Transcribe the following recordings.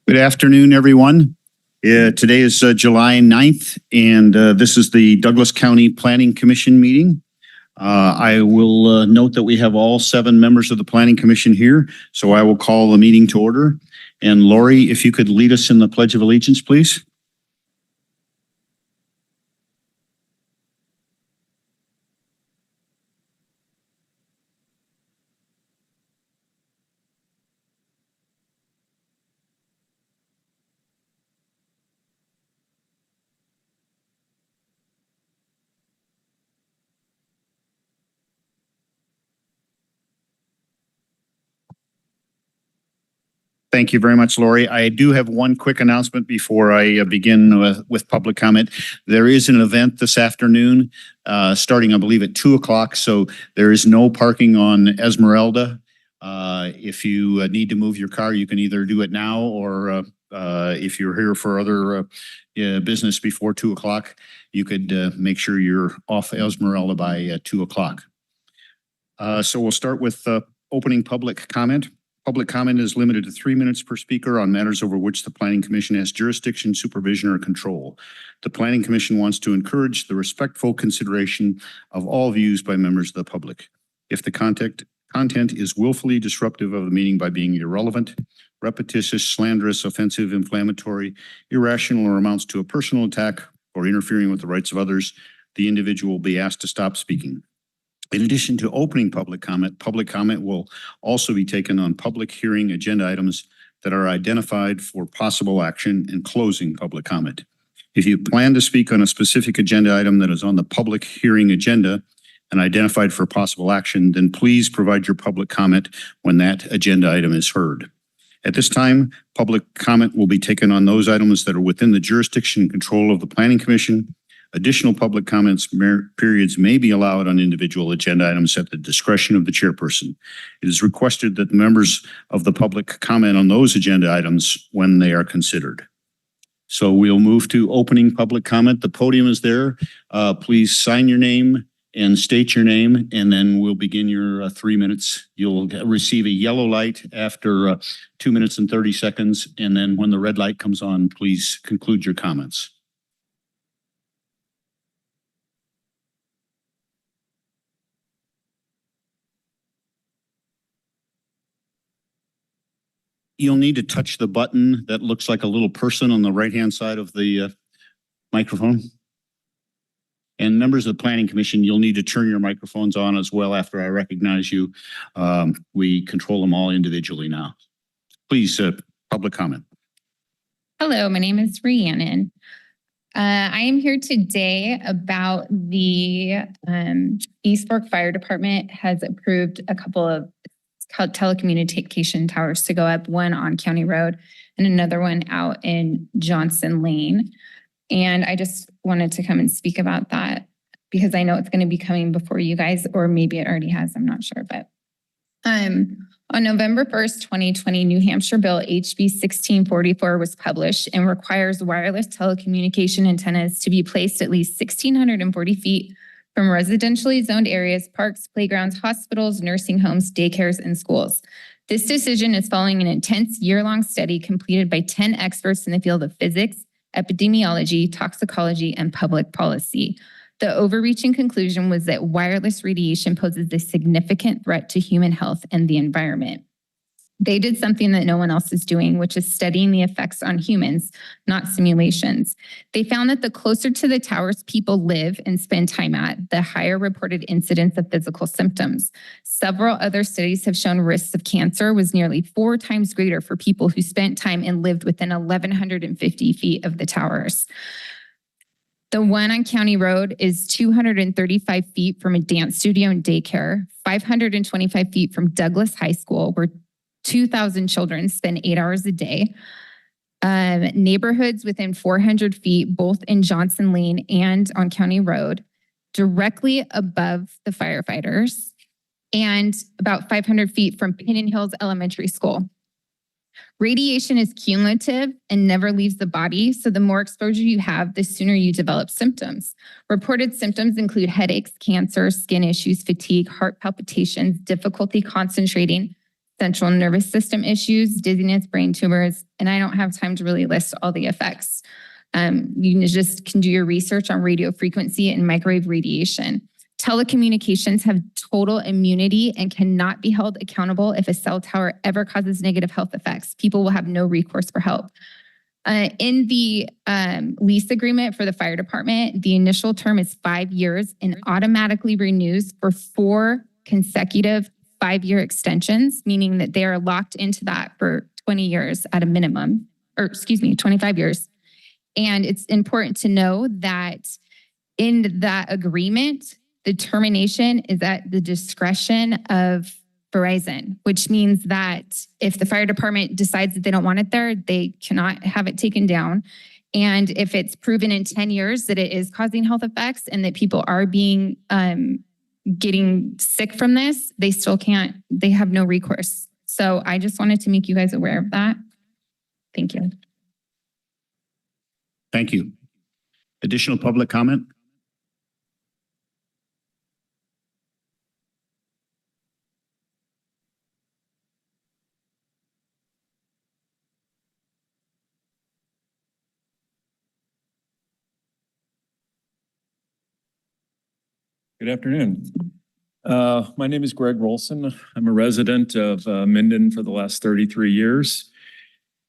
Good afternoon, everyone. Today is July 9th, and this is the Douglas County Planning Commission meeting. I will note that we have all 7 members of the Planning Commission here, so I will call the meeting to order. And Lori, if you could lead us in the Pledge of Allegiance, please. Thank you very much, Lori. I do have one quick announcement before I begin with public comment. There is an event this afternoon starting, I believe, at 2 o'clock. So there is no parking on Esmeralda. If you need to move your car, you can either do it now or if you're here for other business before 2 o'clock, you could make sure you're off Esmeralda by 2 o'clock. So we'll start with opening public comment. Public comment is limited to 3 minutes per speaker on matters over which the Planning Commission has jurisdiction, supervision, or control. The Planning Commission wants to encourage the respectful consideration of all views by members of the public. If the content is willfully disruptive of the meeting by being irrelevant, repetitious, slanderous, offensive, inflammatory, irrational, or amounts to a personal attack or interfering with the rights of others, the individual will be asked to stop speaking. In addition to opening public comment will also be taken on public hearing agenda items that are identified for possible action and closing public comment. If you plan to speak on a specific agenda item that is on the public hearing agenda and identified for possible action, then please provide your public comment when that agenda item is heard. At this time, public comment will be taken on those items that are within the jurisdiction and control of the Planning Commission. Additional public comments periods may be allowed on individual agenda items at the discretion of the chairperson. It is requested that the members of the public comment on those agenda items when they are considered. So we'll move to opening public comment. The podium is there. Please sign your name and state your name, and then we'll begin your 3 minutes. You'll receive a yellow light after 2 minutes and 30 seconds, and then when the red light comes on, please conclude your comments. You'll need to touch the button that looks like a little person on the right-hand side of the microphone. And members of the Planning Commission, you'll need to turn your microphones on as well after I recognize you. We control them all individually now. Please, public comment. Hello, my name is Rhiannon. I am here today about the East Fork Fire Department has approved a couple of telecommunication towers to go up, one on County Road and another one out in Johnson Lane. And I just wanted to come and speak about that because I know it's going to be coming before you guys, or maybe it already has, I'm not sure. But on November 1st, 2020, New Hampshire Bill HB 1644 was published and requires wireless telecommunication antennas to be placed at least 1,640 feet from residentially zoned areas, parks, playgrounds, hospitals, nursing homes, daycares, and schools. This decision is following an intense year-long study completed by 10 experts in the field of physics, epidemiology, toxicology, and public policy. The overreaching conclusion was that wireless radiation poses a significant threat to human health and the environment. They did something that no one else is doing, which is studying the effects on humans, not simulations. They found that the closer to the towers people live and spend time at, the higher reported incidence of physical symptoms. Several other studies have shown risks of cancer was nearly 4 times greater for people who spent time and lived within 1,150 feet of the towers. The one on County Road is 235 feet from a dance studio and daycare, 525 feet from Douglas High School, where 2,000 children spend 8 hours a day. Neighborhoods within 400 feet, both in Johnson Lane and on County Road, directly above the firefighters, and about 500 feet from Pinnon Hills Elementary School. Radiation is cumulative and never leaves the body, so the more exposure you have, the sooner you develop symptoms. Reported symptoms include headaches, cancer, skin issues, fatigue, heart palpitations, difficulty concentrating, central nervous system issues, dizziness, brain tumors, and I don't have time to really list all the effects. You just can do your research on radio frequency and microwave radiation. Telecommunications have total immunity and cannot be held accountable if a cell tower ever causes negative health effects. People will have no recourse for help. In the lease agreement for the fire department, the initial term is 5 years and automatically renews for 4 consecutive 5-year extensions, meaning that they are locked into that for 20 years at a minimum, or 25 years. And it's important to know that in that agreement, the termination is at the discretion of Verizon, which means that if the fire department decides that they don't want it there, they cannot have it taken down. And if it's proven in 10 years that it is causing health effects and that people are being getting sick from this, they still can't, they have no recourse. So I just wanted to make you guys aware of that. Thank you. Thank you. Additional public comment? Good afternoon. My name is Greg Rolson. I'm a resident of Minden for the last 33 years.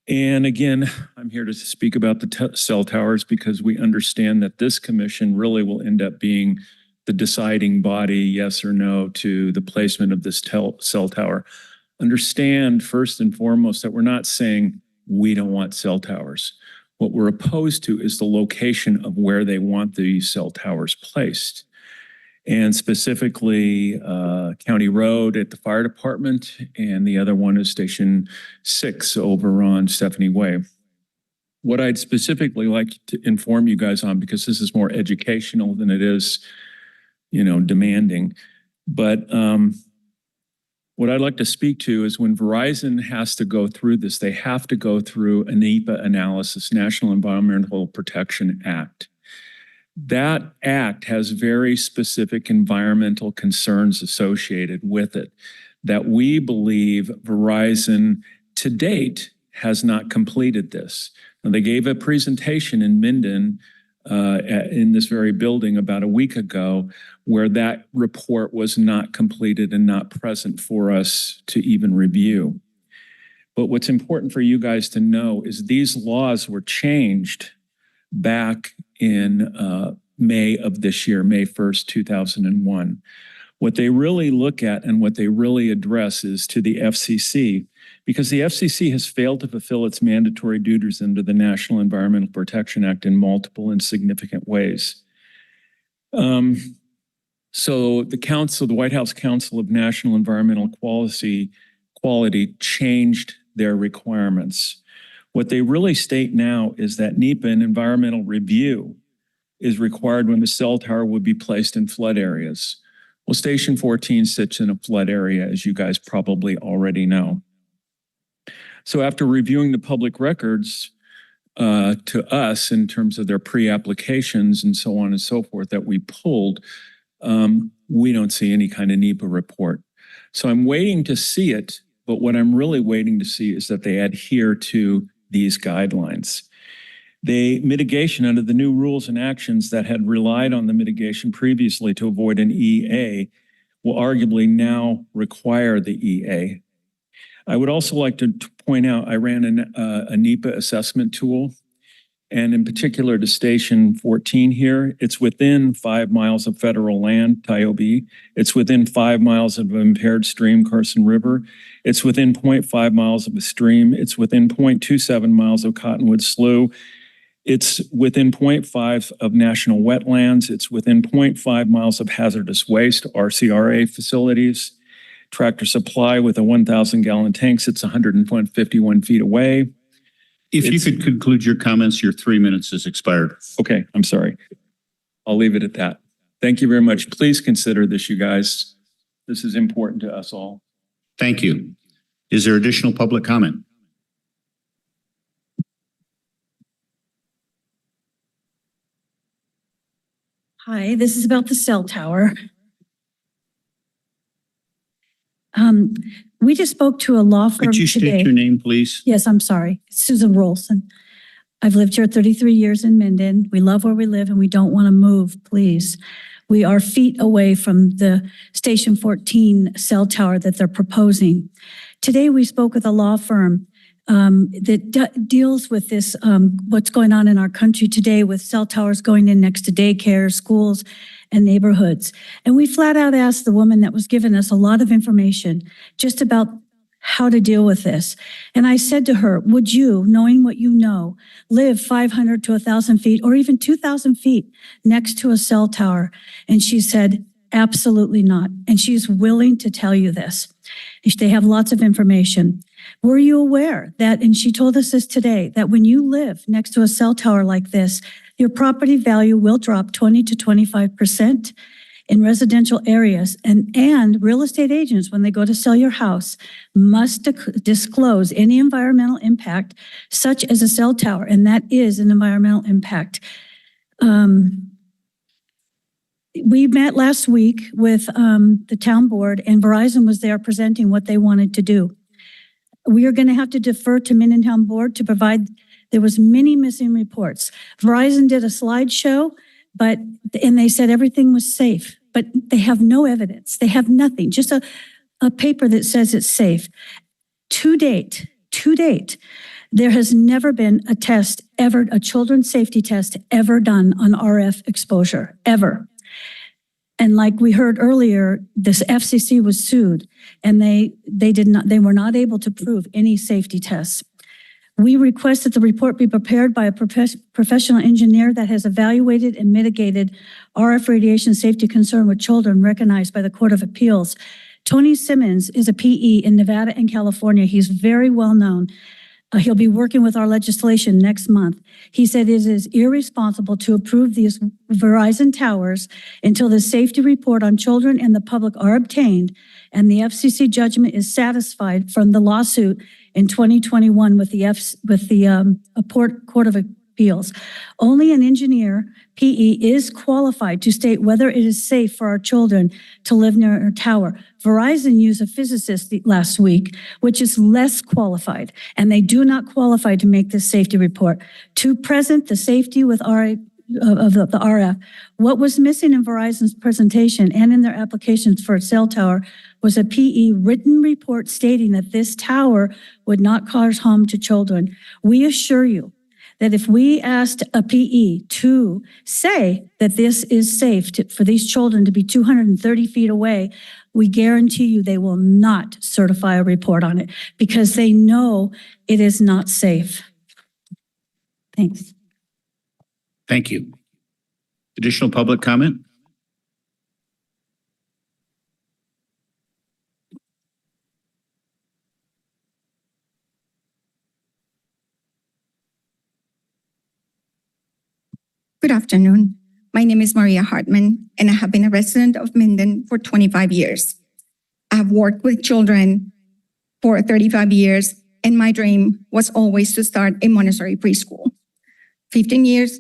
And again, I'm here to speak about the cell towers because we understand that this commission really will end up being the deciding body, yes or no, to the placement of this cell tower. Understand first and foremost that we're not saying we don't want cell towers. What we're opposed to is the location of where they want these cell towers placed. And specifically County Road at the fire department, and the other one is Station 6 over on Stephanie Way. What I'd specifically like to inform you guys on, because this is more educational than it is, demanding, but what I'd like to speak to is when Verizon has to go through this, they have to go through a NEPA analysis, National Environmental Protection Act. That act has very specific environmental concerns associated with it that we believe Verizon to date has not completed this. Now, they gave a presentation in Minden in this very building about a week ago where that report was not completed and not present for us to even review. But what's important for you guys to know is these laws were changed back in May of this year, May 1st, 2001. What they really look at and what they really address is to the FCC, because the FCC has failed to fulfill its mandatory duties under the National Environmental Protection Act in multiple and significant ways. So the White House Council of National Environmental Quality changed their requirements. What they really state now is that NEPA, an environmental review, is required when the cell tower would be placed in flood areas. Well, Station 14 sits in a flood area, as you guys probably already know. So after reviewing the public records to us in terms of their pre-applications and so on and so forth that we pulled, we don't see any kind of NEPA report. So I'm waiting to see it, but what I'm really waiting to see is that they adhere to these guidelines. The mitigation under the new rules and actions that had relied on the mitigation previously to avoid an EA will arguably now require the EA. I would also like to point out, I ran a NEPA assessment tool, and in particular to Station 14 here, it's within 5 miles of federal land, Tiobe. It's within 5 miles of an impaired stream, Carson River. It's within 0.5 miles of a stream. It's within 0.27 miles of Cottonwood Slough. It's within 0.5 of national wetlands. It's within 0.5 miles of hazardous waste, RCRA facilities. Tractor Supply with a 1,000-gallon tank sits 151 feet away. If you could conclude your comments, your 3 minutes has expired. Okay, I'm sorry. I'll leave it at that. Thank you very much. Please consider this, you guys. This is important to us all. Thank you. Is there additional public comment? Hi, this is about the cell tower. We just spoke to a law firm Could you state today. your name, please? Yes, I'm sorry. Susan Rolson. I've lived here 33 years in Minden. We love where we live and we don't want to move, please. We are feet away from the Station 14 cell tower that they're proposing. Today, we spoke with a law firm that deals with this, what's going on in our country today with cell towers going in next to daycare, schools, and neighborhoods. And we flat out asked the woman that was giving us a lot of information just about how to deal with this. And I said to her, would you, knowing what you know, live 500 to 1,000 feet or even 2,000 feet next to a cell tower? And she said, absolutely not. And she's willing to tell you this. They have lots of information. Were you aware that, and she told us this today, that when you live next to a cell tower like this, your property value will drop 20 to 25% in residential areas, and real estate agents, when they go to sell your house, must disclose any environmental impact, such as a cell tower, and that is an environmental impact. We met last week with the town board, and Verizon was there presenting what they wanted to do. We are going to have to defer to Minden Town Board to provide. There was many missing reports. Verizon did a slideshow, and they said everything was safe, but they have no evidence. They have nothing, just a paper that says it's safe. To date, there has never been a test ever, a children's safety test ever done on RF exposure, ever. And like we heard earlier, this FCC was sued, and they were not able to prove any safety tests. We request that the report be prepared by a professional engineer that has evaluated and mitigated RF radiation safety concern with children recognized by the Court of Appeals. Tony Simmons is a PE in Nevada and California. He's very well known. He'll be working with our legislation next month. He said it is irresponsible to approve these Verizon towers until the safety report on children and the public are obtained and the FCC judgment is satisfied from the lawsuit in 2021 with the Court of Appeals. Only an engineer, PE, is qualified to state whether it is safe for our children to live near a tower. Verizon used a physicist last week, which is less qualified, and they do not qualify to make this safety report. To present the safety with the RF, what was missing in Verizon's presentation and in their applications for a cell tower was a PE written report stating that this tower would not cause harm to children. We assure you that if we asked a PE to say that this is safe for these children to be 230 feet away, we guarantee you they will not certify a report on it because they know it is not safe. Thanks. Thank you. Additional public comment? Good afternoon. My name is Maria Hartman, and I have been a resident of Minden for 25 years. I have worked with children for 35 years, and my dream was always to start a Montessori preschool. 15 years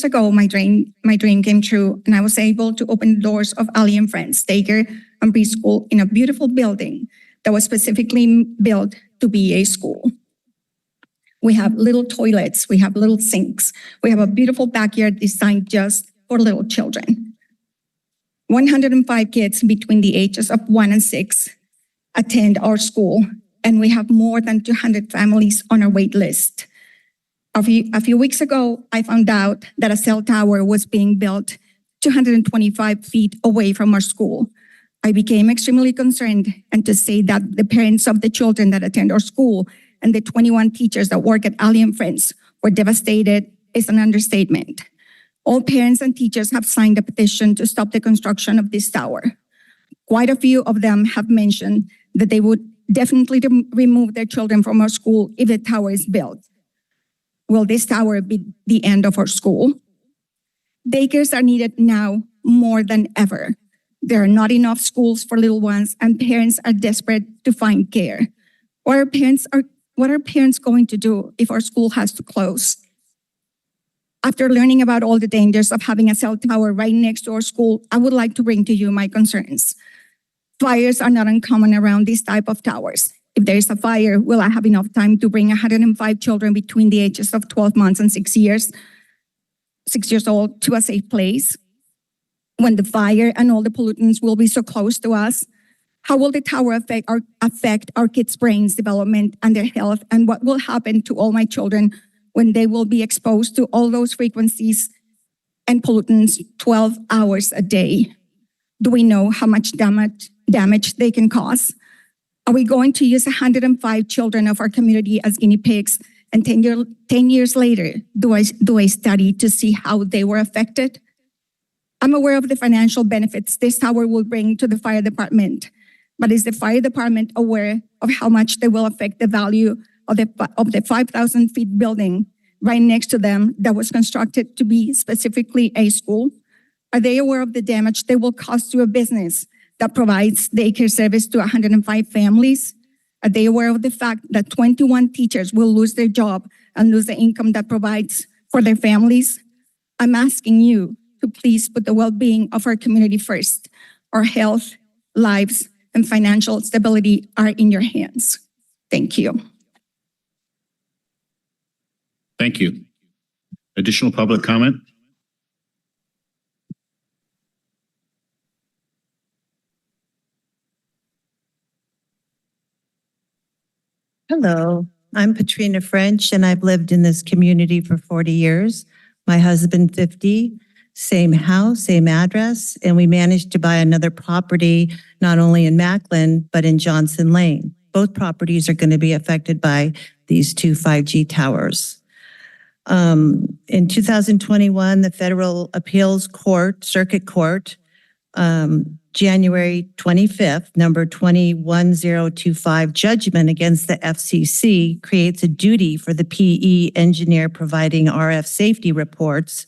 ago, my dream came true, and I was able to open the doors of Ali and Friends Daycare and Preschool in a beautiful building that was specifically built to be a school. We have little toilets, we have little sinks, we have a beautiful backyard designed just for little children. 105 kids between the ages of 1 and 6 attend our school, and we have more than 200 families on our wait list. A few weeks ago, I found out that a cell tower was being built 225 feet away from our school. I became extremely concerned, and to say that the parents of the children that attend our school and the 21 teachers that work at Ali and Friends were devastated is an understatement. All parents and teachers have signed a petition to stop the construction of this tower. Quite a few of them have mentioned that they would definitely remove their children from our school if the tower is built. Will this tower be the end of our school? Daycares are needed now more than ever. There are not enough schools for little ones, and parents are desperate to find care. What are parents going to do if our school has to close? After learning about all the dangers of having a cell tower right next to our school, I would like to bring to you my concerns. Fires are not uncommon around these type of towers. If there is a fire, will I have enough time to bring 105 children between the ages of 12 months and 6 years old to a safe place? When the fire and all the pollutants will be so close to us, how will the tower affect our kids' brains development and their health? And what will happen to all my children when they will be exposed to all those frequencies and pollutants 12 hours a day? Do we know how much damage they can cause? Are we going to use 105 children of our community as guinea pigs? And 10 years later, do I study to see how they were affected? I'm aware of the financial benefits this tower will bring to the fire department, but is the fire department aware of how much they will affect the value of the 5,000 feet building right next to them that was constructed to be specifically a school? Are they aware of the damage they will cause to a business that provides daycare service to 105 families? Are they aware of the fact that 21 teachers will lose their job and lose the income that provides for their families? I'm asking you to please put the well-being of our community first. Our health, lives, and financial stability are in your hands. Thank you. Thank you. Additional public comment? Hello, I'm Patrina French, and I've lived in this community for 40 years. My husband, 50, same house, same address, and we managed to buy another property, not only in Macklin, but in Johnson Lane. Both properties are going to be affected by these two 5G towers. In 2021, the Federal Appeals Court, Circuit Court, January 25th, number 21025 judgment against the FCC creates a duty for the PE engineer providing RF safety reports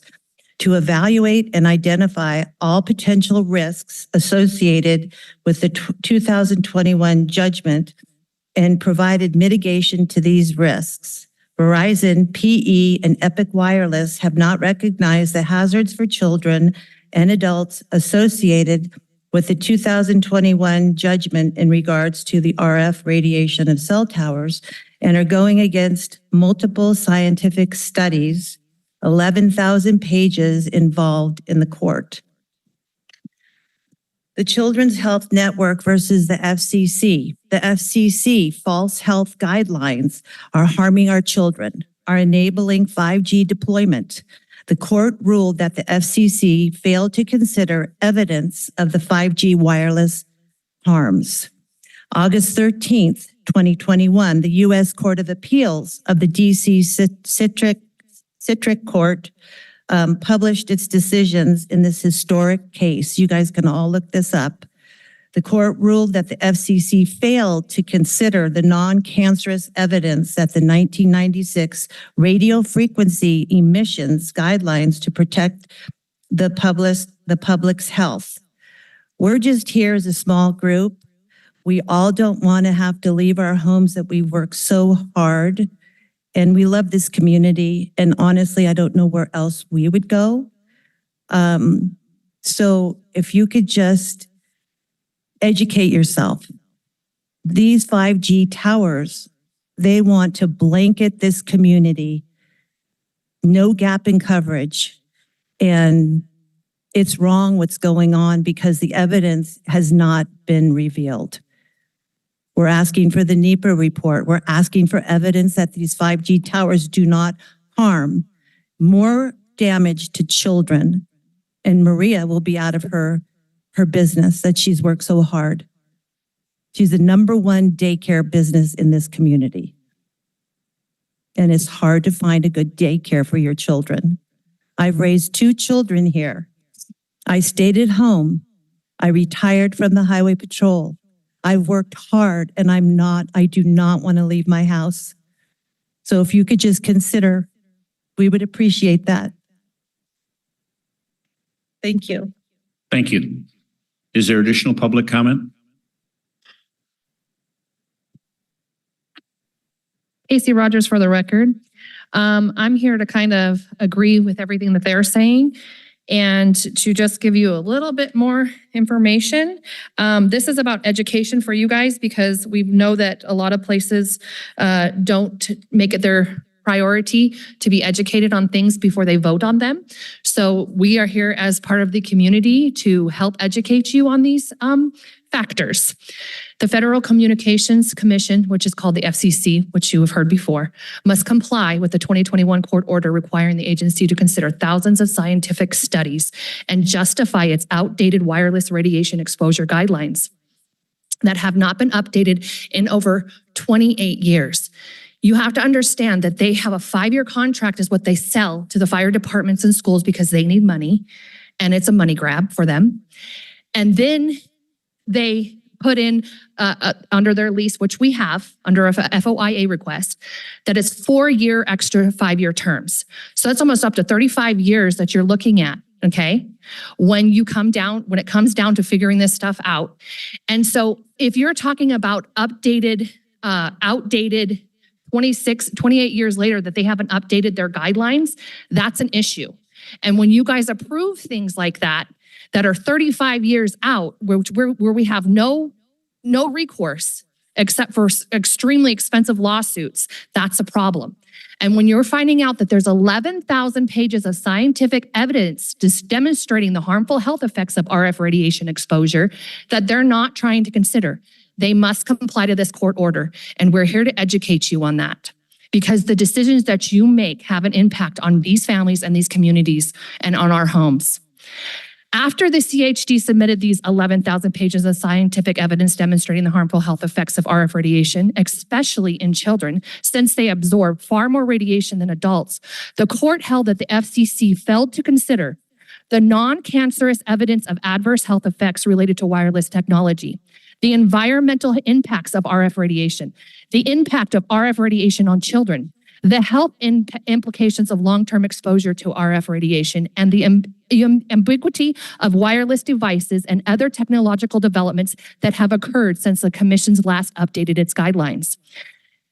to evaluate and identify all potential risks associated with the 2021 judgment and provided mitigation to these risks. Verizon, PE, and Epic Wireless have not recognized the hazards for children and adults associated with the 2021 judgment in regards to the RF radiation of cell towers and are going against multiple scientific studies, 11,000 pages involved in the court. The Children's Health Network versus the FCC. The FCC false health guidelines are harming our children, are enabling 5G deployment. The court ruled that the FCC failed to consider evidence of the 5G wireless harms. August 13th, 2021, the U.S. Court of Appeals of the D.C. Citric Court published its decisions in this historic case. You guys can all look this up. The court ruled that the FCC failed to consider the non-cancerous evidence that the 1996 radio frequency emissions guidelines to protect the public's health. We're just here as a small group. We all don't want to have to leave our homes that we work so hard, and we love this community. And honestly, I don't know where else we would go. So if you could just educate yourself. These 5G towers, they want to blanket this community, no gap in coverage. And it's wrong what's going on because the evidence has not been revealed. We're asking for the NEPA report. We're asking for evidence that these 5G towers do not harm, more damage to children. And Maria will be out of her business that she's worked so hard. She's the #1 daycare business in this community. And it's hard to find a good daycare for your children. I've raised 2 children here. I stayed at home. I retired from the highway patrol. I've worked hard and I do not want to leave my house. So if you could just consider, we would appreciate that. Thank you. Thank you. Is there additional public comment? Casey Rogers for the record. I'm here to kind of agree with everything that they're saying. And to just give you a little bit more information, this is about education for you guys because we know that a lot of places don't make it their priority to be educated on things before they vote on them. So we are here as part of the community to help educate you on these factors. The Federal Communications Commission, which is called the FCC, which you have heard before, must comply with the 2021 court order requiring the agency to consider thousands of scientific studies and justify its outdated wireless radiation exposure guidelines that have not been updated in over 28 years. You have to understand that they have a 5-year contract is what they sell to the fire departments and schools because they need money, and it's a money grab for them. And then they put in under their lease, which we have under a FOIA request, that is 4-year extra 5-year terms. So that's almost up to 35 years that you're looking at, okay? When it comes down to figuring this stuff out. And so if you're talking about outdated 28 years later that they haven't updated their guidelines, that's an issue. And when you guys approve things like that are 35 years out, where we have no recourse except for extremely expensive lawsuits, that's a problem. And when you're finding out that there's 11,000 pages of scientific evidence just demonstrating the harmful health effects of RF radiation exposure that they're not trying to consider, they must comply to this court order. And we're here to educate you on that because the decisions that you make have an impact on these families and these communities and on our homes. After the CHD submitted these 11,000 pages of scientific evidence demonstrating the harmful health effects of RF radiation, especially in children, since they absorb far more radiation than adults, the court held that the FCC failed to consider the non-cancerous evidence of adverse health effects related to wireless technology, the environmental impacts of RF radiation, the impact of RF radiation on children, the health implications of long-term exposure to RF radiation, and the ambiguity of wireless devices and other technological developments that have occurred since the Commission's last updated its guidelines.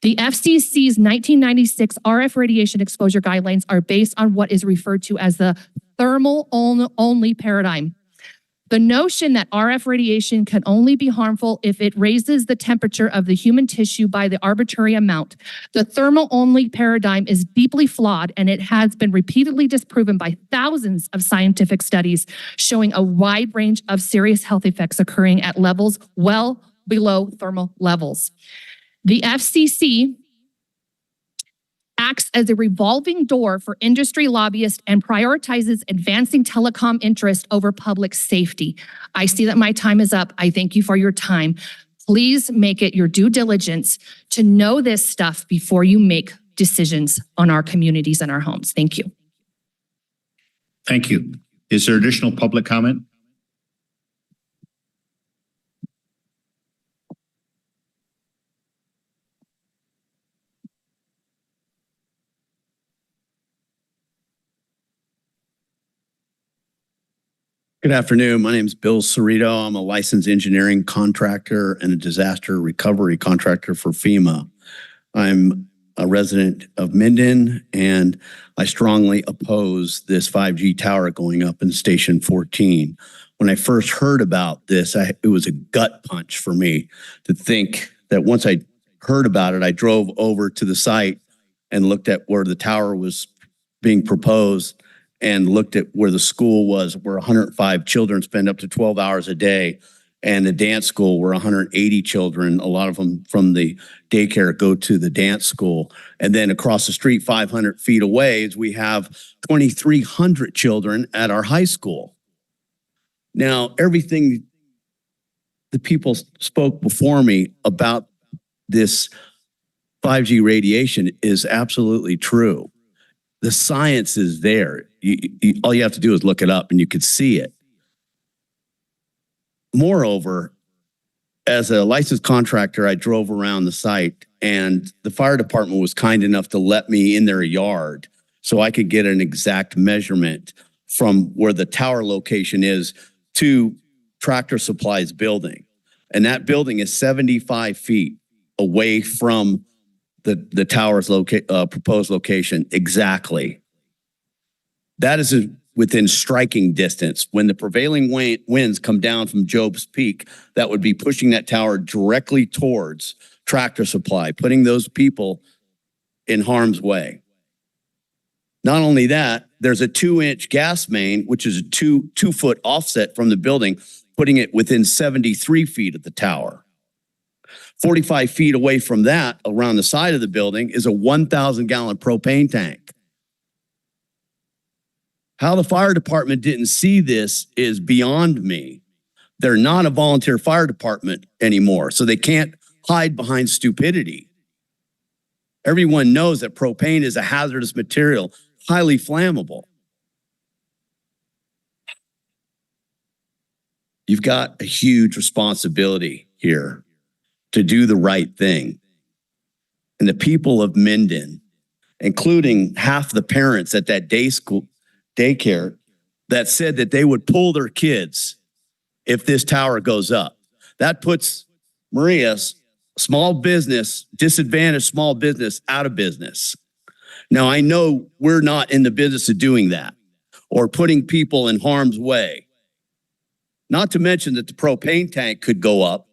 The FCC's 1996 RF radiation exposure guidelines are based on what is referred to as the thermal only paradigm. The notion that RF radiation can only be harmful if it raises the temperature of the human tissue by the arbitrary amount. The thermal-only paradigm is deeply flawed, and it has been repeatedly disproven by thousands of scientific studies showing a wide range of serious health effects occurring at levels well below thermal levels. The FCC acts as a revolving door for industry lobbyists and prioritizes advancing telecom interest over public safety. I see that my time is up. I thank you for your time. Please make it your due diligence to know this stuff before you make decisions on our communities and our homes. Thank you. Thank you. Is there additional public comment? Good afternoon. My name is Bill Cerrito. I'm a licensed engineering contractor and a disaster recovery contractor for FEMA. I'm a resident of Minden, and I strongly oppose this 5G tower going up in Station 14. When I first heard about this, it was a gut punch for me to think that once I heard about it, I drove over to the site and looked at where the tower was being proposed and looked at where the school was, where 105 children spend up to 12 hours a day, and the dance school where 180 children, a lot of them from the daycare, go to the dance school. And then across the street, 500 feet away, we have 2,300 children at our high school. Now, everything the people spoke before me about this 5G radiation is absolutely true. The science is there. All you have to do is look it up and you could see it. Moreover, as a licensed contractor, I drove around the site, and the fire department was kind enough to let me in their yard so I could get an exact measurement from where the tower location is to Tractor Supply's building. And that building is 75 feet away from the tower's proposed location exactly. That is within striking distance. When the prevailing winds come down from Job's Peak, that would be pushing that tower directly towards Tractor Supply, putting those people in harm's way. Not only that, there's a 2-inch gas main, which is a two-foot offset from the building, putting it within 73 feet of the tower. 45 feet away from that, around the side of the building, is a 1,000-gallon propane tank. How the fire department didn't see this is beyond me. They're not a volunteer fire department anymore, so they can't hide behind stupidity. Everyone knows that propane is a hazardous material, highly flammable. You've got a huge responsibility here to do the right thing. And the people of Minden, including half the parents at that daycare, that said that they would pull their kids if this tower goes up. That puts Maria's small business, disadvantaged small business, out of business. Now, I know we're not in the business of doing that or putting people in harm's way. Not to mention that the propane tank could go up.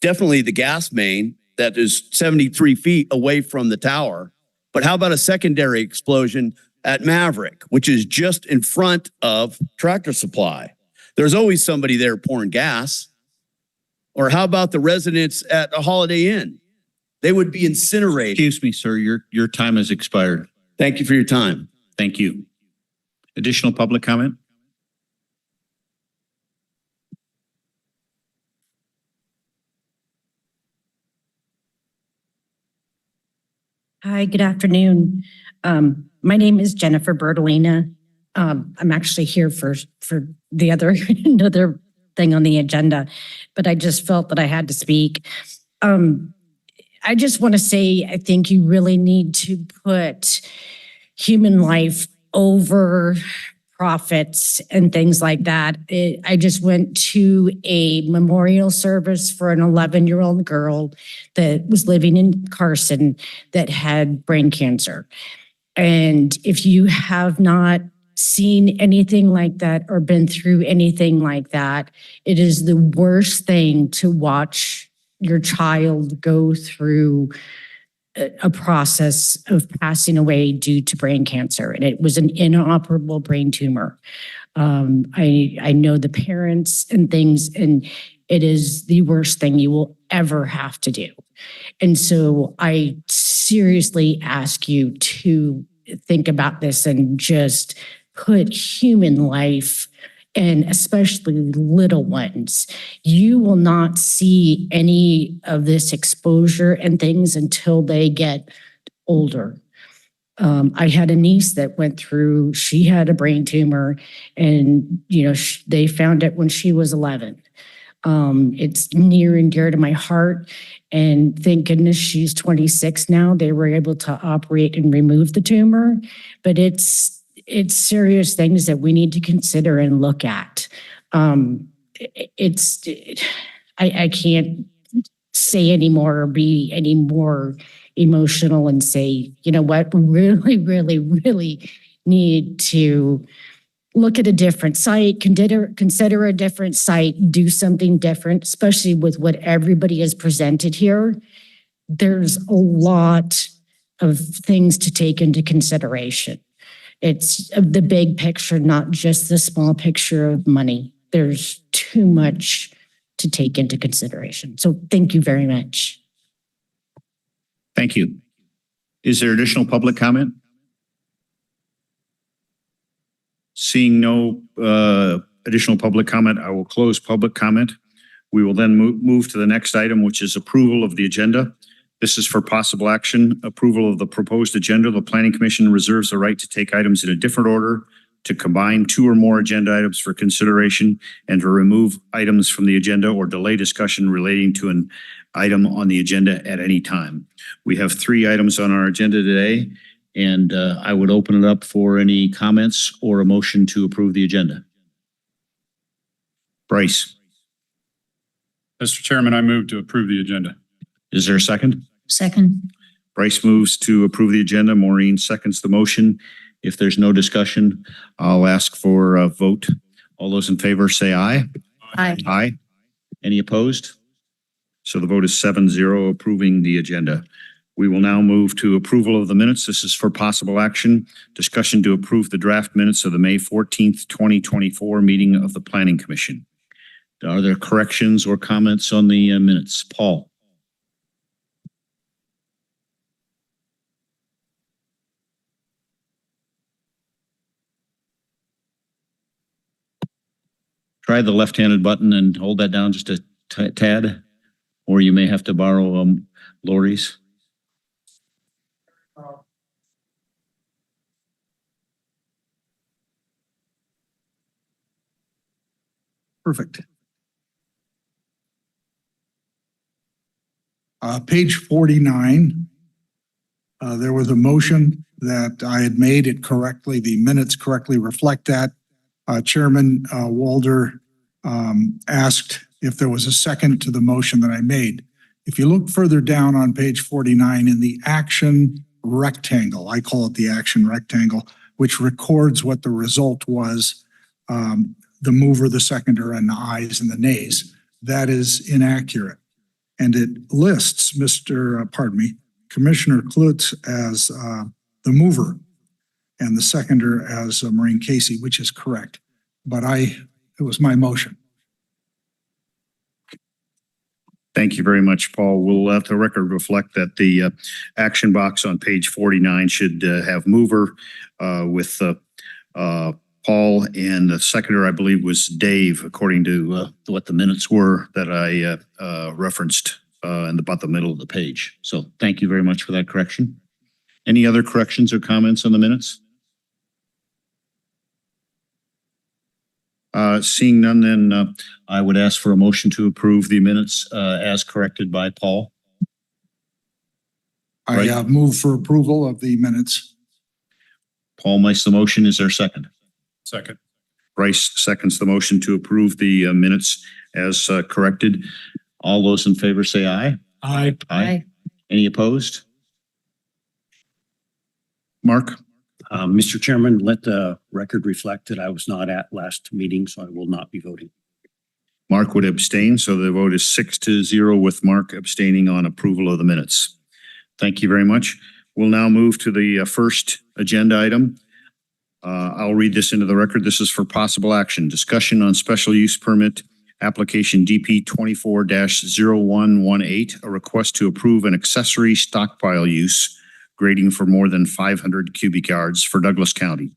Definitely the gas main that is 73 feet away from the tower. But how about a secondary explosion at Maverick, which is just in front of Tractor Supply? There's always somebody there pouring gas. Or how about the residents at a Holiday Inn? They would be incinerated. Excuse me, sir, your time has expired. Thank you for your time. Thank you. Additional public comment? Hi, good afternoon. My name is Jennifer Bertolina. I'm actually here for the another thing on the agenda, but I just felt that I had to speak. I just want to say, I think you really need to put human life over profits and things like that. I just went to a memorial service for an 11-year-old girl that was living in Carson that had brain cancer. And if you have not seen anything like that or been through anything like that, it is the worst thing to watch your child go through a process of passing away due to brain cancer. And it was an inoperable brain tumor. I know the parents and things, and it is the worst thing you will ever have to do. And so I seriously ask you to think about this and just put human life, and especially little ones. You will not see any of this exposure and things until they get older. I had a niece that went through, she had a brain tumor, and they found it when she was 11. It's near and dear to my heart, and thank goodness she's 26 now. They were able to operate and remove the tumor, but it's serious things that we need to consider and look at. I can't say anymore or be any more emotional and say, you know what, we really, really, really need to look at a different site, consider a different site, do something different, especially with what everybody has presented here. There's a lot of things to take into consideration. It's the big picture, not just the small picture of money. There's too much to take into consideration. So thank you very much. Thank you. Is there additional public comment? Seeing no additional public comment, I will close public comment. We will then move to the next item, which is approval of the agenda. This is for possible action, approval of the proposed agenda. The Planning Commission reserves the right to take items in a different order, to combine 2 or more agenda items for consideration, and to remove items from the agenda or delay discussion relating to an item on the agenda at any time. We have 3 items on our agenda today, and I would open it up for any comments or a motion to approve the agenda. Bryce. Mr. Chairman, I move to approve the agenda. Is there a second? Second. Bryce moves to approve the agenda. Maureen seconds the motion. If there's no discussion, I'll ask for a vote. All those in favor say aye. Aye. Aye. Any opposed? So the vote is 7-0 approving the agenda. We will now move to approval of the minutes. This is for possible action. Discussion to approve the draft minutes of the May 14th, 2024 meeting of the Planning Commission. Are there corrections or comments on the minutes? Paul? Try the left-handed button and hold that down just a tad, or you may have to borrow Lori's. Perfect. Page 49, there was a motion that I had made it correctly. The minutes correctly reflect that. Chairman Walder asked if there was a second to the motion that I made. If you look further down on page 49 in the action rectangle, I call it the action rectangle, which records what the result was, the mover, the seconder, and the ayes and the nays. That is inaccurate. And it lists Commissioner Klutz as the mover and the seconder as Maureen Casey, which is correct. But it was my motion. Thank you very much, Paul. We'll let the record reflect that the action box on page 49 should have mover with Paul, and the seconder, I believe, was Dave, according to what the minutes were that I referenced in about the middle of the page. So thank you very much for that correction. Any other corrections or comments on the minutes? Seeing none, then I would ask for a motion to approve the minutes as corrected by Paul. I move for approval of the minutes. Paul makes the motion. Is there a second? Second. Bryce seconds the motion to approve the minutes as corrected. All those in favor say aye. Aye. Aye. Any opposed? Mark? Mr. Chairman, let the record reflect that I was not at last meeting, so I will not be voting. Mark would abstain, so the vote is 6-0 with Mark abstaining on approval of the minutes. Thank you very much. We'll now move to the first agenda item. I'll read this into the record. This is for possible action. Discussion on special use permit application DP 24-0118, a request to approve an accessory stockpile use grading for more than 500 cubic yards for Douglas County.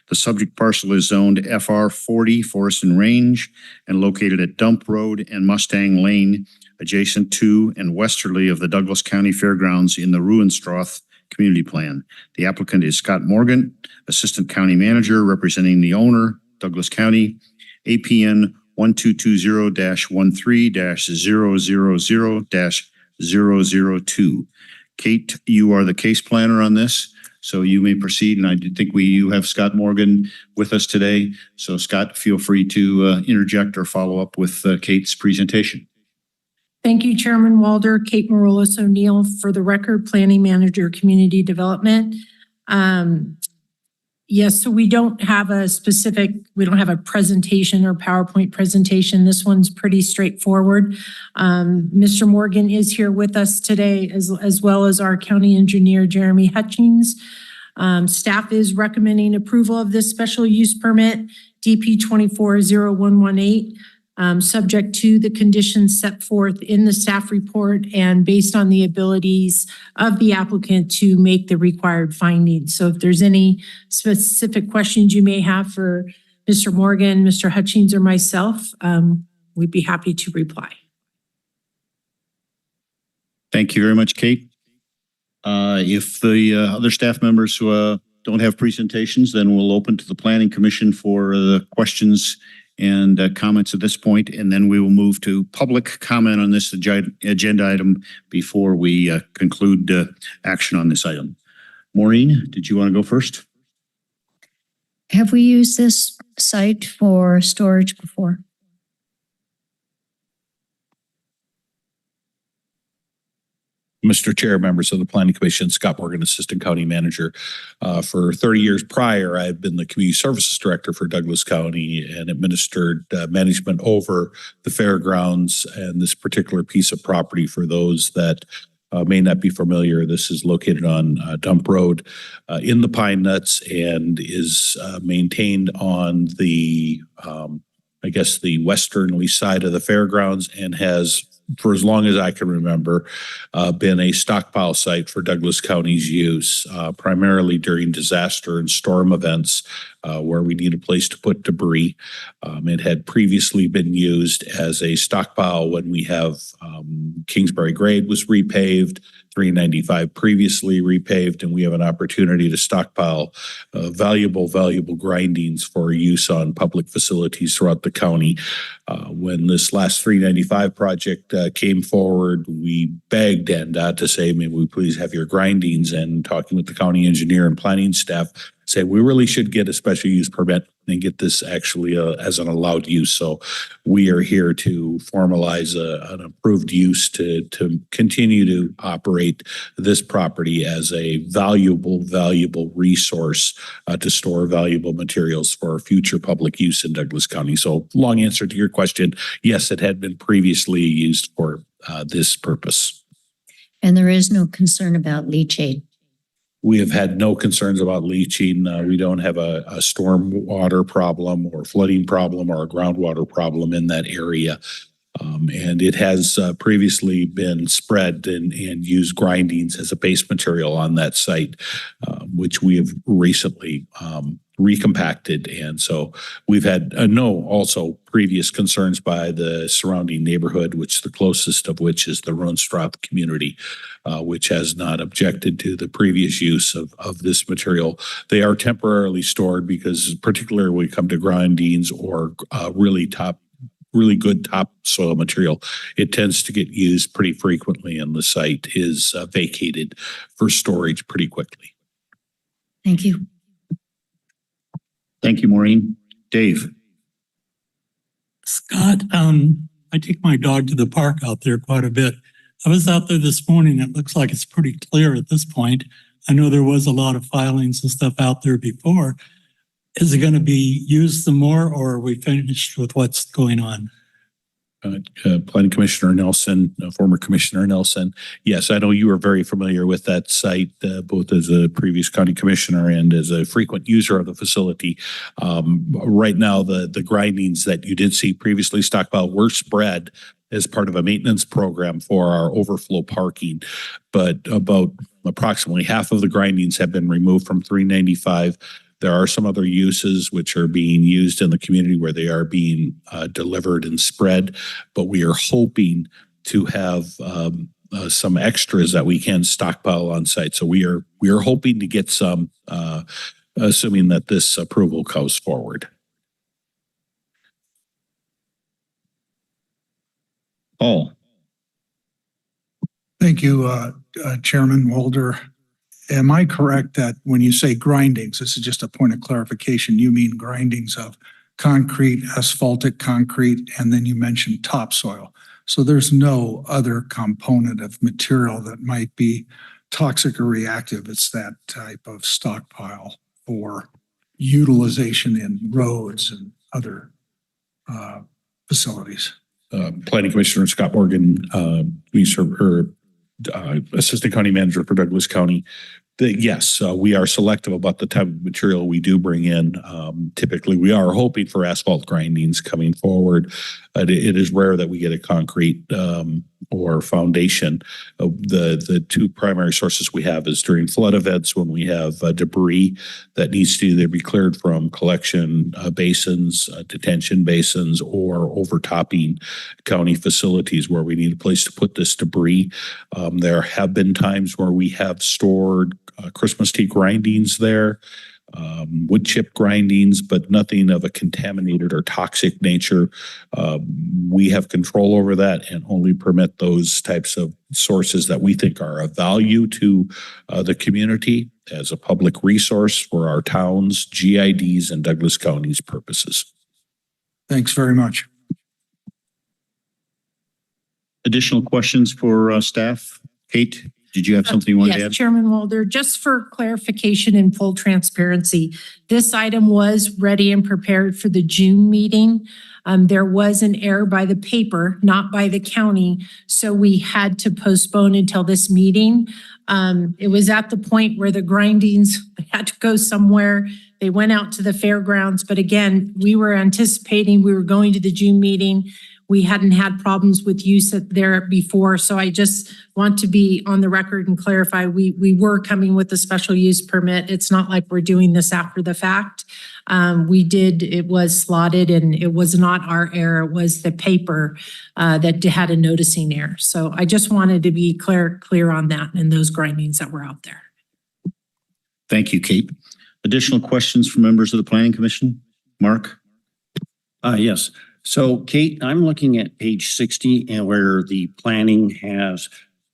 The subject parcel is zoned FR 40 Forest and Range and located at Dump Road and Mustang Lane, adjacent to and westerly of the Douglas County Fairgrounds in the Ruinstroth Community Plan. The applicant is Scott Morgan, Assistant County Manager representing the owner, Douglas County, APN 1220-13-000-002. Kate, you are the case planner on this, so you may proceed. And I do think you have Scott Morgan with us today. So Scott, feel free to interject or follow up with Kate's presentation. Thank you, Chairman Walder. Kate Maroulis O'Neill, for the record, Planning Manager, Community Development. Yes, so we don't have a presentation or PowerPoint presentation. This one's pretty straightforward. Mr. Morgan is here with us today, as well as our county engineer, Jeremy Hutchings. Staff is recommending approval of this special use permit, DP 24-0118. Subject to the conditions set forth in the staff report and based on the abilities of the applicant to make the required findings. So if there's any specific questions you may have for Mr. Morgan, Mr. Hutchings, or myself, we'd be happy to reply. Thank you very much, Kate. If the other staff members who don't have presentations, then we'll open to the Planning Commission for the questions and comments at this point, and then we will move to public comment on this agenda item before we conclude action on this item. Maureen, did you want to go first? Have we used this site for storage before? Mr. Chair, members of the Planning Commission, Scott Morgan, Assistant County Manager. For 30 years prior, I've been the Community Services Director for Douglas County and administered management over the fairgrounds and this particular piece of property. For those that may not be familiar, this is located on Dump Road in the Pine Nuts and is maintained on the, I guess, the westernly side of the fairgrounds, and has, for as long as I can remember, been a stockpile site for Douglas County's use, primarily during disaster and storm events where we need a place to put debris. It had previously been used as a stockpile when we have Kingsbury Grade was repaved, 395 previously repaved, and we have an opportunity to stockpile valuable grindings for use on public facilities throughout the county. When this last 395 project came forward, we begged NDOT to say, maybe we please have your grindings, and talking with the county engineer and planning staff, say we really should get a special use permit and get this actually as an allowed use. So we are here to formalize an approved use to continue to operate this property as a valuable resource to store valuable materials for future public use in Douglas County. So long answer to your question, yes, it had been previously used for this purpose. And there is no concern about leachate. We have had no concerns about leaching. We don't have a storm water problem or flooding problem or a groundwater problem in that area. And it has previously been spread and used grindings as a base material on that site, which we have recently recompacted. And so we've had also previous concerns by the surrounding neighborhood, which the closest of which is the Roenstrath community, which has not objected to the previous use of this material. They are temporarily stored because particularly when we come to grindings or really good topsoil material, it tends to get used pretty frequently, and the site is vacated for storage pretty quickly. Thank you. Thank you, Maureen. Dave. Scott, I take my dog to the park out there quite a bit. I was out there this morning. It looks like it's pretty clear at this point. I know there was a lot of filings and stuff out there before. Is it going to be used some more, or are we finished with what's going on? Planning Commissioner Nelson, former Commissioner Nelson. Yes, I know you are very familiar with that site, both as a previous county commissioner and as a frequent user of the facility. Right now, the grindings that you did see previously stockpiled were spread as part of a maintenance program for our overflow parking, but about approximately half of the grindings have been removed from 395. There are some other uses which are being used in the community where they are being delivered and spread, but we are hoping to have some extras that we can stockpile on site. So we are hoping to get some, assuming that this approval goes forward. Paul. Thank you, Chairman Walder. Am I correct that when you say grindings, this is just a point of clarification, you mean grindings of concrete, asphaltic concrete, and then you mentioned topsoil. So there's no other component of material that might be toxic or reactive. It's that type of stockpile for utilization in roads and other facilities. Planning Commissioner Scott Morgan, Assistant County Manager for Douglas County. Yes, we are selective about the type of material we do bring in. Typically, we are hoping for asphalt grindings coming forward. It is rare that we get a concrete or foundation. The two primary sources we have is during flood events when we have debris that needs to either be cleared from collection basins, detention basins, or overtopping county facilities where we need a place to put this debris. There have been times where we have stored Christmas tea grindings there, wood chip grindings, but nothing of a contaminated or toxic nature. We have control over that and only permit those types of sources that we think are of value to the community as a public resource for our towns, GIDs, and Douglas County's purposes. Thanks very much. Additional questions for staff? Kate? did you have something you wanted to Yes, add? Chairman Walder, just for clarification and full transparency, this item was ready and prepared for the June meeting. There was an error by the paper, not by the county, so we had to postpone until this meeting. It was at the point where the grindings had to go somewhere. They went out to the fairgrounds, but again, we were anticipating we were going to the June meeting. We hadn't had problems with use there before, so I just want to be on the record and clarify, we were coming with a special use permit. It's not like we're doing this after the fact. It was slotted and it was not our error, it was the paper that had a noticing error. So I just wanted to be clear on that and those grindings that were out there. Thank you, Kate. Additional questions from members of the Planning Commission? Mark? Yes. So Kate, I'm looking at page 60 and where the planning has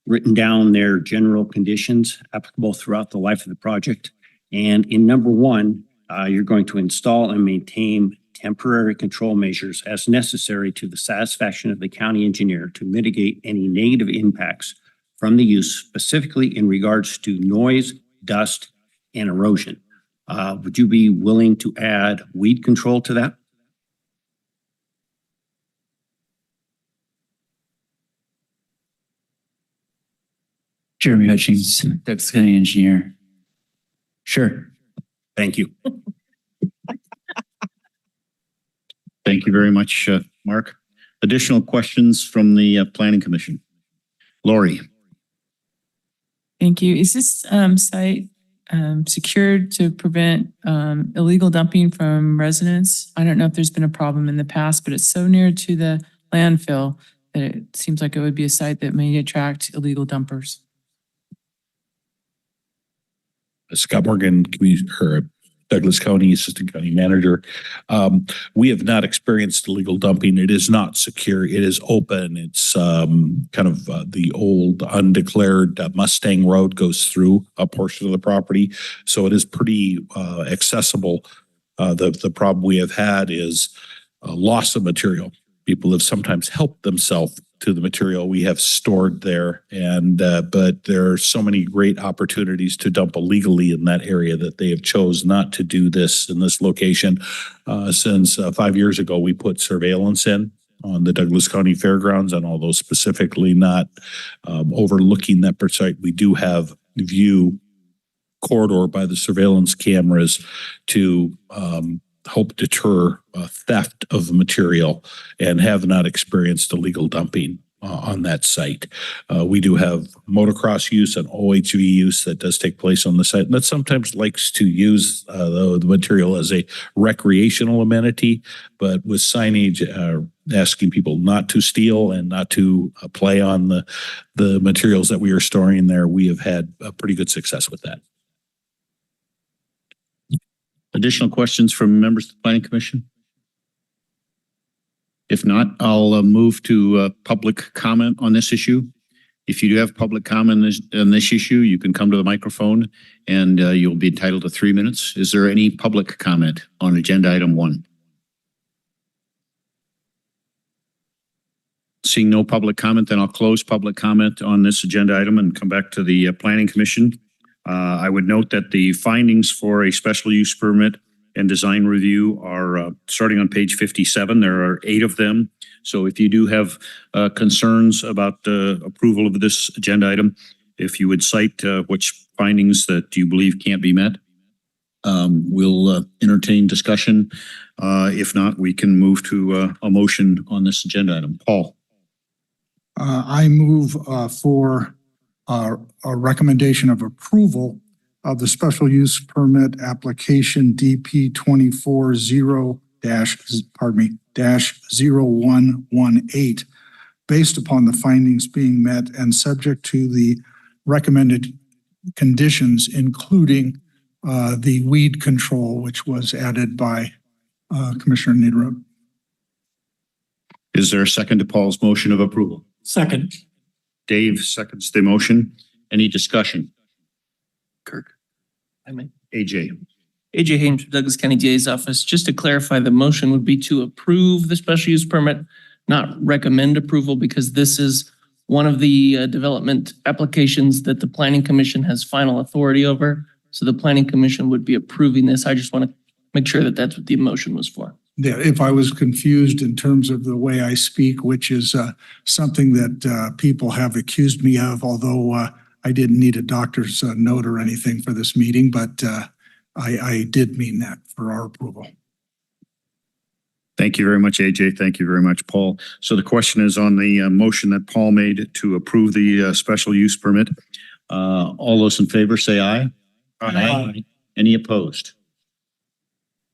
written down their general conditions applicable throughout the life of the project. And in number 1, you're going to install and maintain temporary control measures as necessary to the satisfaction of the county engineer to mitigate any negative impacts from the use, specifically in regards to noise, dust, and erosion. Would you be willing to add weed control to that? Jeremy Hutchings, Douglas County Engineer. Sure. Thank you. Thank you very much, Mark. Additional questions from the Planning Commission? Lori? Thank you. Is this site secured to prevent illegal dumping from residents? I don't know if there's been a problem in the past, but it's so near to the landfill that it seems like it would be a site that may attract illegal dumpers. Scott Morgan, Douglas County Assistant County Manager. We have not experienced illegal dumping. It is not secure. It is open. It's kind of the old undeclared Mustang Road goes through a portion of the property. So it is pretty accessible. The problem we have had is loss of material. People have sometimes helped themselves to the material we have stored there, and but there are so many great opportunities to dump illegally in that area that they have chose not to do this in this location. Since 5 years ago, we put surveillance in on the Douglas County Fairgrounds, and although specifically not overlooking that per site, we do have view corridor by the surveillance cameras to help deter theft of material, and have not experienced illegal dumping on that site. We do have motocross use and OHV use that does take place on the site, and that sometimes likes to use the material as a recreational amenity, but with signage asking people not to steal and not to play on the materials that we are storing there, we have had a pretty good success with that. Additional questions from members of the Planning Commission? If not, I'll move to public comment on this issue. If you do have public comment on this issue, you can come to the microphone and you'll be entitled to 3 minutes. Is there any public comment on agenda item 1? Seeing no public comment, then I'll close public comment on this agenda item and come back to the Planning Commission. I would note that the findings for a special use permit and design review are starting on page 57. There are 8 of them. So if you do have concerns about the approval of this agenda item, if you would cite which findings that you believe can't be met, we'll entertain discussion. If not, we can move to a motion on this agenda item. Paul? I move for a recommendation of approval of the special use permit application DP 240-0118 based upon the findings being met and subject to the recommended conditions, including the weed control, which was added by Commissioner Nederroth. Is there a second to Paul's motion of approval? Second. Dave seconds the motion. Any discussion? Kirk. I mean, AJ. AJ Haynes, Douglas County DA's office. Just to clarify, the motion would be to approve the special use permit, not recommend approval, because this is one of the development applications that the Planning Commission has final authority over. So the Planning Commission would be approving this. I just want to make sure that that's what the motion was for. Yeah, if I was confused in terms of the way I speak, which is something that people have accused me of, although I didn't need a doctor's note or anything for this meeting, but I did mean that for our approval. Thank you very much, AJ. Thank you very much, Paul. So the question is on the motion that Paul made to approve the special use permit. All those in favor say aye. Aye. Any opposed?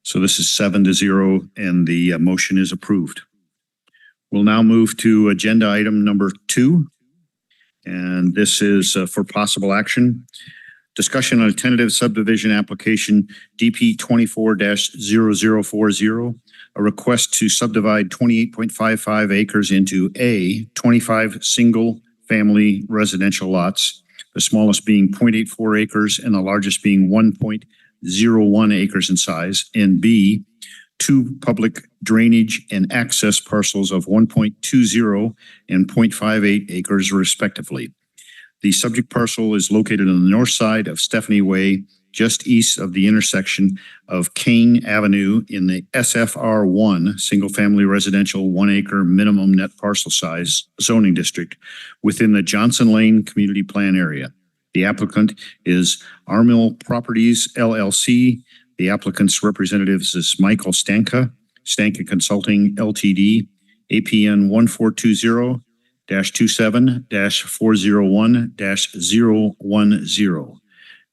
So this is 7-0 and the motion is approved. We'll now move to agenda item number 2. And this is for possible action. Discussion on a tentative subdivision application DP 24-0040, a request to subdivide 28.55 acres into 25 single family residential lots, the smallest being 0.84 acres and the largest being 1.01 acres in size, and B, 2 public drainage and access parcels of 1.20 and 0.58 acres respectively. The subject parcel is located on the north side of Stephanie Way, just east of the intersection of Kane Avenue in the SFR1 Single Family Residential 1 acre minimum net parcel size zoning district within the Johnson Lane Community Plan area. The applicant is Armill Properties LLC. The applicant's representatives is Michael Stanka, Stanka Consulting Ltd, APN 1420-27-401-010.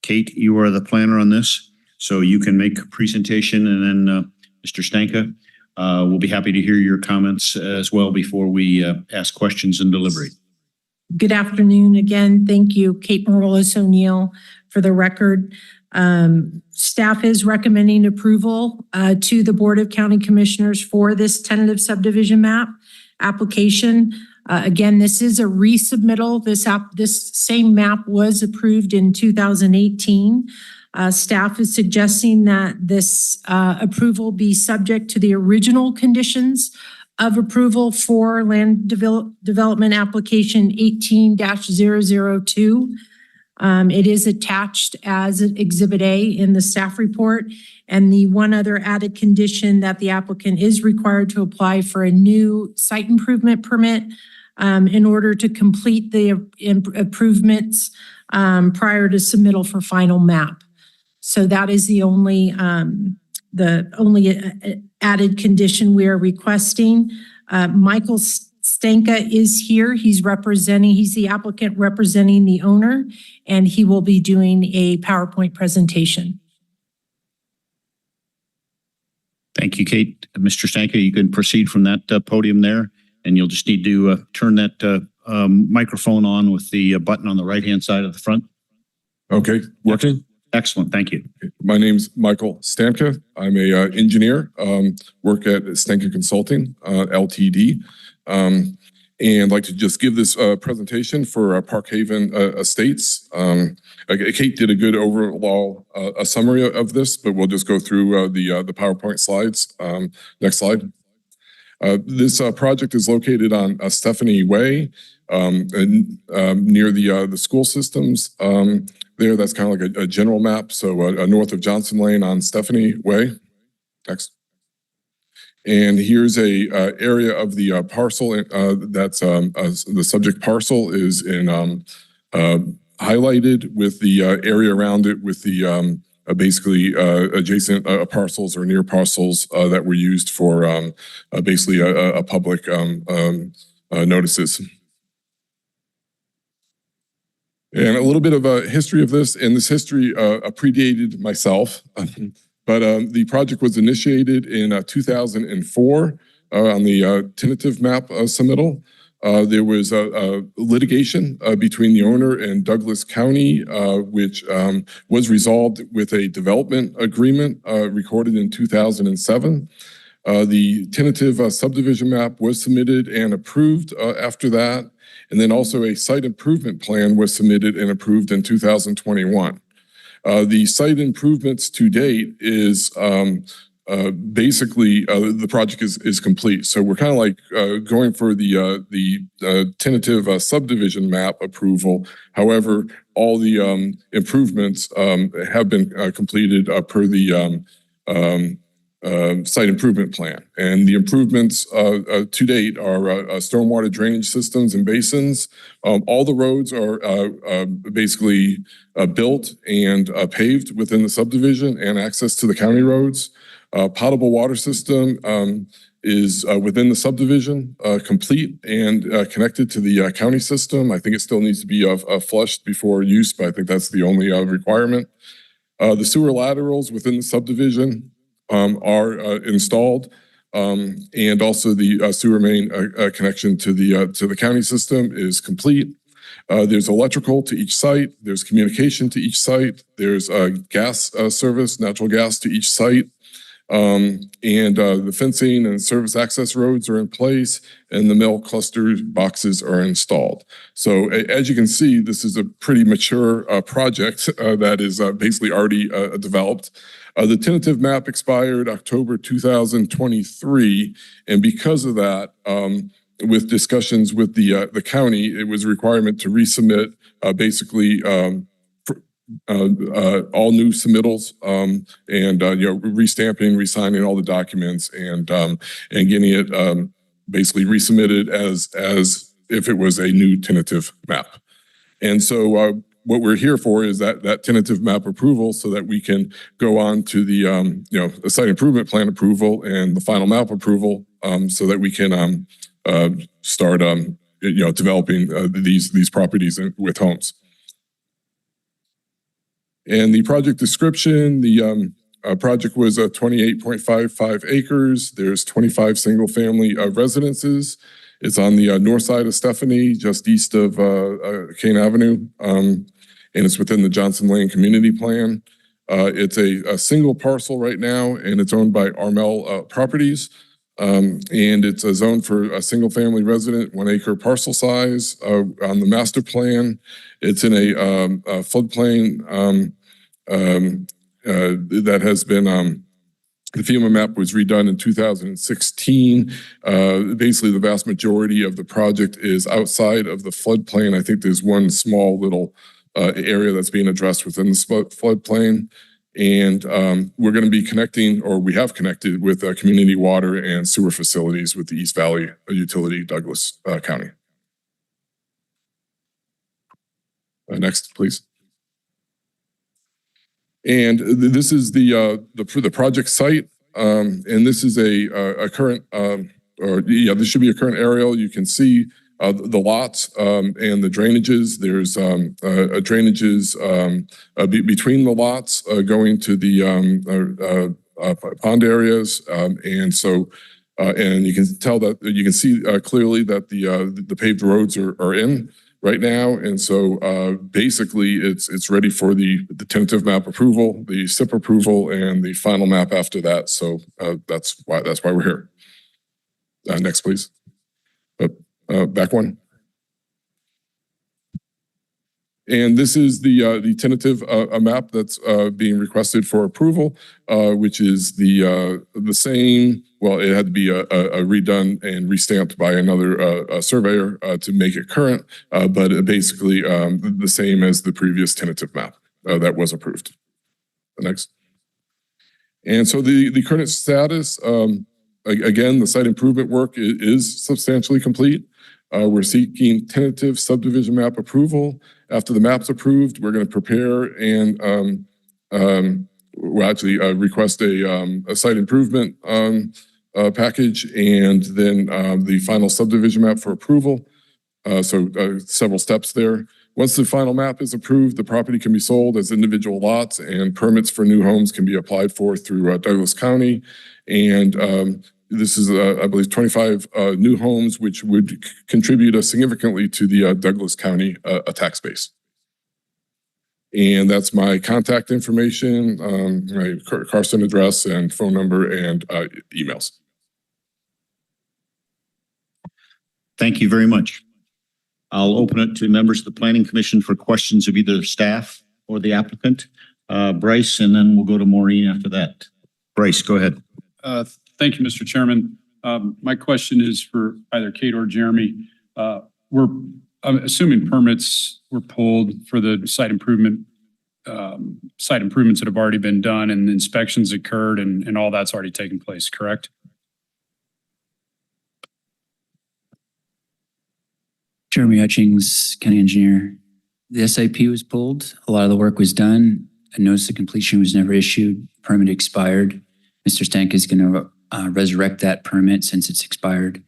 Kate, you are the planner on this, so you can make a presentation, and then Mr. Stanka, we'll be happy to hear your comments as well before we ask questions and deliberate. Good afternoon again. Thank you, Kate Morales O'Neill, for the record. Staff is recommending approval to the Board of County Commissioners for this tentative subdivision map application. Again, this is a resubmittal. This same map was approved in 2018. Staff is suggesting that this approval be subject to the original conditions of approval for land development application 18-002. It is attached as Exhibit A in the staff report. And the one other added condition that the applicant is required to apply for a new site improvement permit in order to complete the improvements prior to submittal for final map. So that is the only added condition we are requesting. Michael Stanka is here. He's the applicant representing the owner, and he will be doing a PowerPoint presentation. Thank you, Kate. Mr. Stanka, you can proceed from that podium there, and you'll just need to turn that microphone on with the button on the right-hand side of the front. Okay, working? Excellent, thank you. My name's Michael Stanka. I'm a engineer, work at Stanka Consulting, Ltd. And like to just give this presentation for Park Haven Estates. Kate did a good overall a summary of this, but we'll just go through the PowerPoint slides. Next slide. This project is located on Stephanie Way, near the school systems. There, that's kind of like a general map. So north of Johnson Lane on Stephanie Way. Next. And here's a area of the parcel that's the subject parcel is in highlighted with the area around it with the basically adjacent parcels or near parcels that were used for basically a public notices. And a little bit of a history of this, and this history predated myself. But the project was initiated in 2004 on the tentative map submittal. There was a litigation between the owner and Douglas County, which was resolved with a development agreement recorded in 2007. The tentative subdivision map was submitted and approved after that. And then also a site improvement plan was submitted and approved in 2021. The site improvements to date is basically, the project is complete. So we're kind of like going for the tentative subdivision map approval. However, all the improvements have been completed per the site improvement plan. And the improvements to date are stormwater drainage systems and basins. All the roads are basically built and paved within the subdivision and access to the county roads. Potable water system is within the subdivision, complete and connected to the county system. I think it still needs to be flushed before use, but I think that's the only requirement. The sewer laterals within the subdivision are installed, and also the sewer main connection to the county system is complete. There's electrical to each site. There's communication to each site. There's gas service, natural gas to each site. And the fencing and service access roads are in place, and the mill cluster boxes are installed. So as you can see, this is a pretty mature project that is basically already developed. The tentative map expired October 2023, and because of that, with discussions with the county, it was a requirement to resubmit basically all new submittals, and restamping, re-signing all the documents, and getting it basically resubmitted as if it was a new tentative map. And so what we're here for is that tentative map approval, so that we can go on to the site improvement plan approval and the final map approval, so that we can start developing these properties with homes. And the project description, the project was 28.55 acres. There's 25 single-family residences. It's on the north side of Stephanie, just east of Kane Avenue, and it's within the Johnson Lane Community Plan. It's a single parcel right now, and it's owned by Armel Properties. And it's a zone for a single-family resident, 1 acre parcel size. On the master plan, it's in a floodplain that has been, the FEMA map was redone in 2016. Basically, the vast majority of the project is outside of the floodplain. I think there's one small little area that's being addressed within the floodplain. And we're going to be connecting, or we have connected with community water and sewer facilities with the East Valley Utility, Douglas County. Next, please. And this is the project site, and this is a current, this should be a current aerial. You can see the lots and the drainages. There's drainages between the lots going to the pond areas, and so and you can tell that you can see clearly that the paved roads are in right now, and so basically it's ready for the tentative map approval, the SIP approval, and the final map after that. So that's why we're here. Next, please. Back one. And this is the tentative map that's being requested for approval, which is the same. Well, it had to be redone and restamped by another surveyor to make it current, but basically the same as the previous tentative map that was approved. Next. And so the current status, again, the site improvement work is substantially complete. We're seeking tentative subdivision map approval. After the map's approved, we're going to prepare and we'll actually request a site improvement package, and then the final subdivision map for approval. So several steps there. Once the final map is approved, the property can be sold as individual lots, and permits for new homes can be applied for through Douglas County. And this is, I believe, 25 new homes, which would contribute significantly to the Douglas County tax base. And that's my contact information, my Carson address and phone number and emails. Thank you very much. I'll open it to members of the Planning Commission for questions of either staff or the applicant. Bryce, and then we'll go to Maureen after that. Bryce, go ahead. Thank you, Mr. Chairman. My question is for either Kate or Jeremy. I'm assuming permits were pulled for the site improvements that have already been done and inspections occurred and all that's already taken place, correct? Jeremy Hutchings, county engineer. The SIP was pulled. A lot of the work was done. A notice of completion was never issued. Permit expired. Mr. Stank is going to resurrect that permit since it's expired.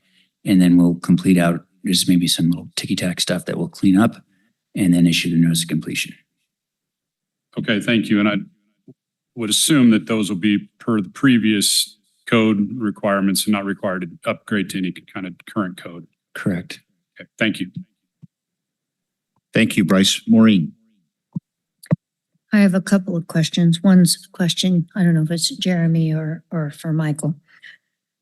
And then we'll complete out, there's maybe some little ticky-tack stuff that we'll clean up and then issue the notice of completion. Okay, thank you. And I would assume that those will be per the previous code requirements and not required to upgrade to any kind of current code. Correct. Okay, thank you. Thank you, Bryce. Maureen. I have a couple of questions. One's a question, I don't know if it's Jeremy or for Michael.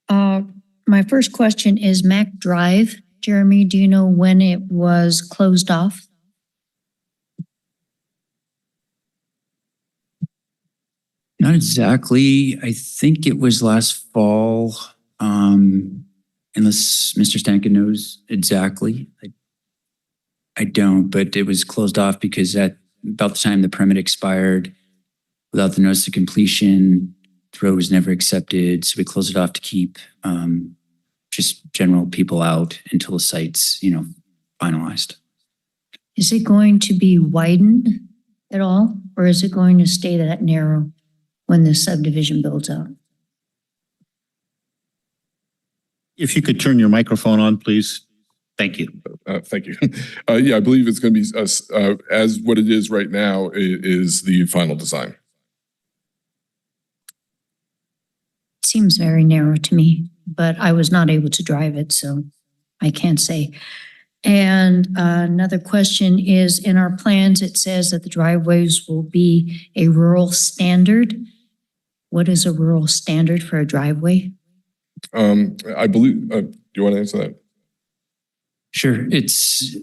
My first question is Mac Drive. Jeremy, do you know when it was closed off? Not exactly. I think it was last fall, unless Mr. Stankin knows exactly. I don't, but it was closed off because at about the time the permit expired, without the notice of completion, the road was never accepted. So we closed it off to keep just general people out until the site's, finalized. Is it going to be widened at all? Or is it going to stay that narrow when the subdivision builds out? If you could turn your microphone on, please. Thank you. Thank you. Yeah, I believe it's going to be as what it is right now is the final design. Seems very narrow to me, but I was not able to drive it, so I can't say. And another question is, in our plans, it says that the driveways will be a rural standard. What is a rural standard for a driveway? I believe, do you want to answer that? Sure. It's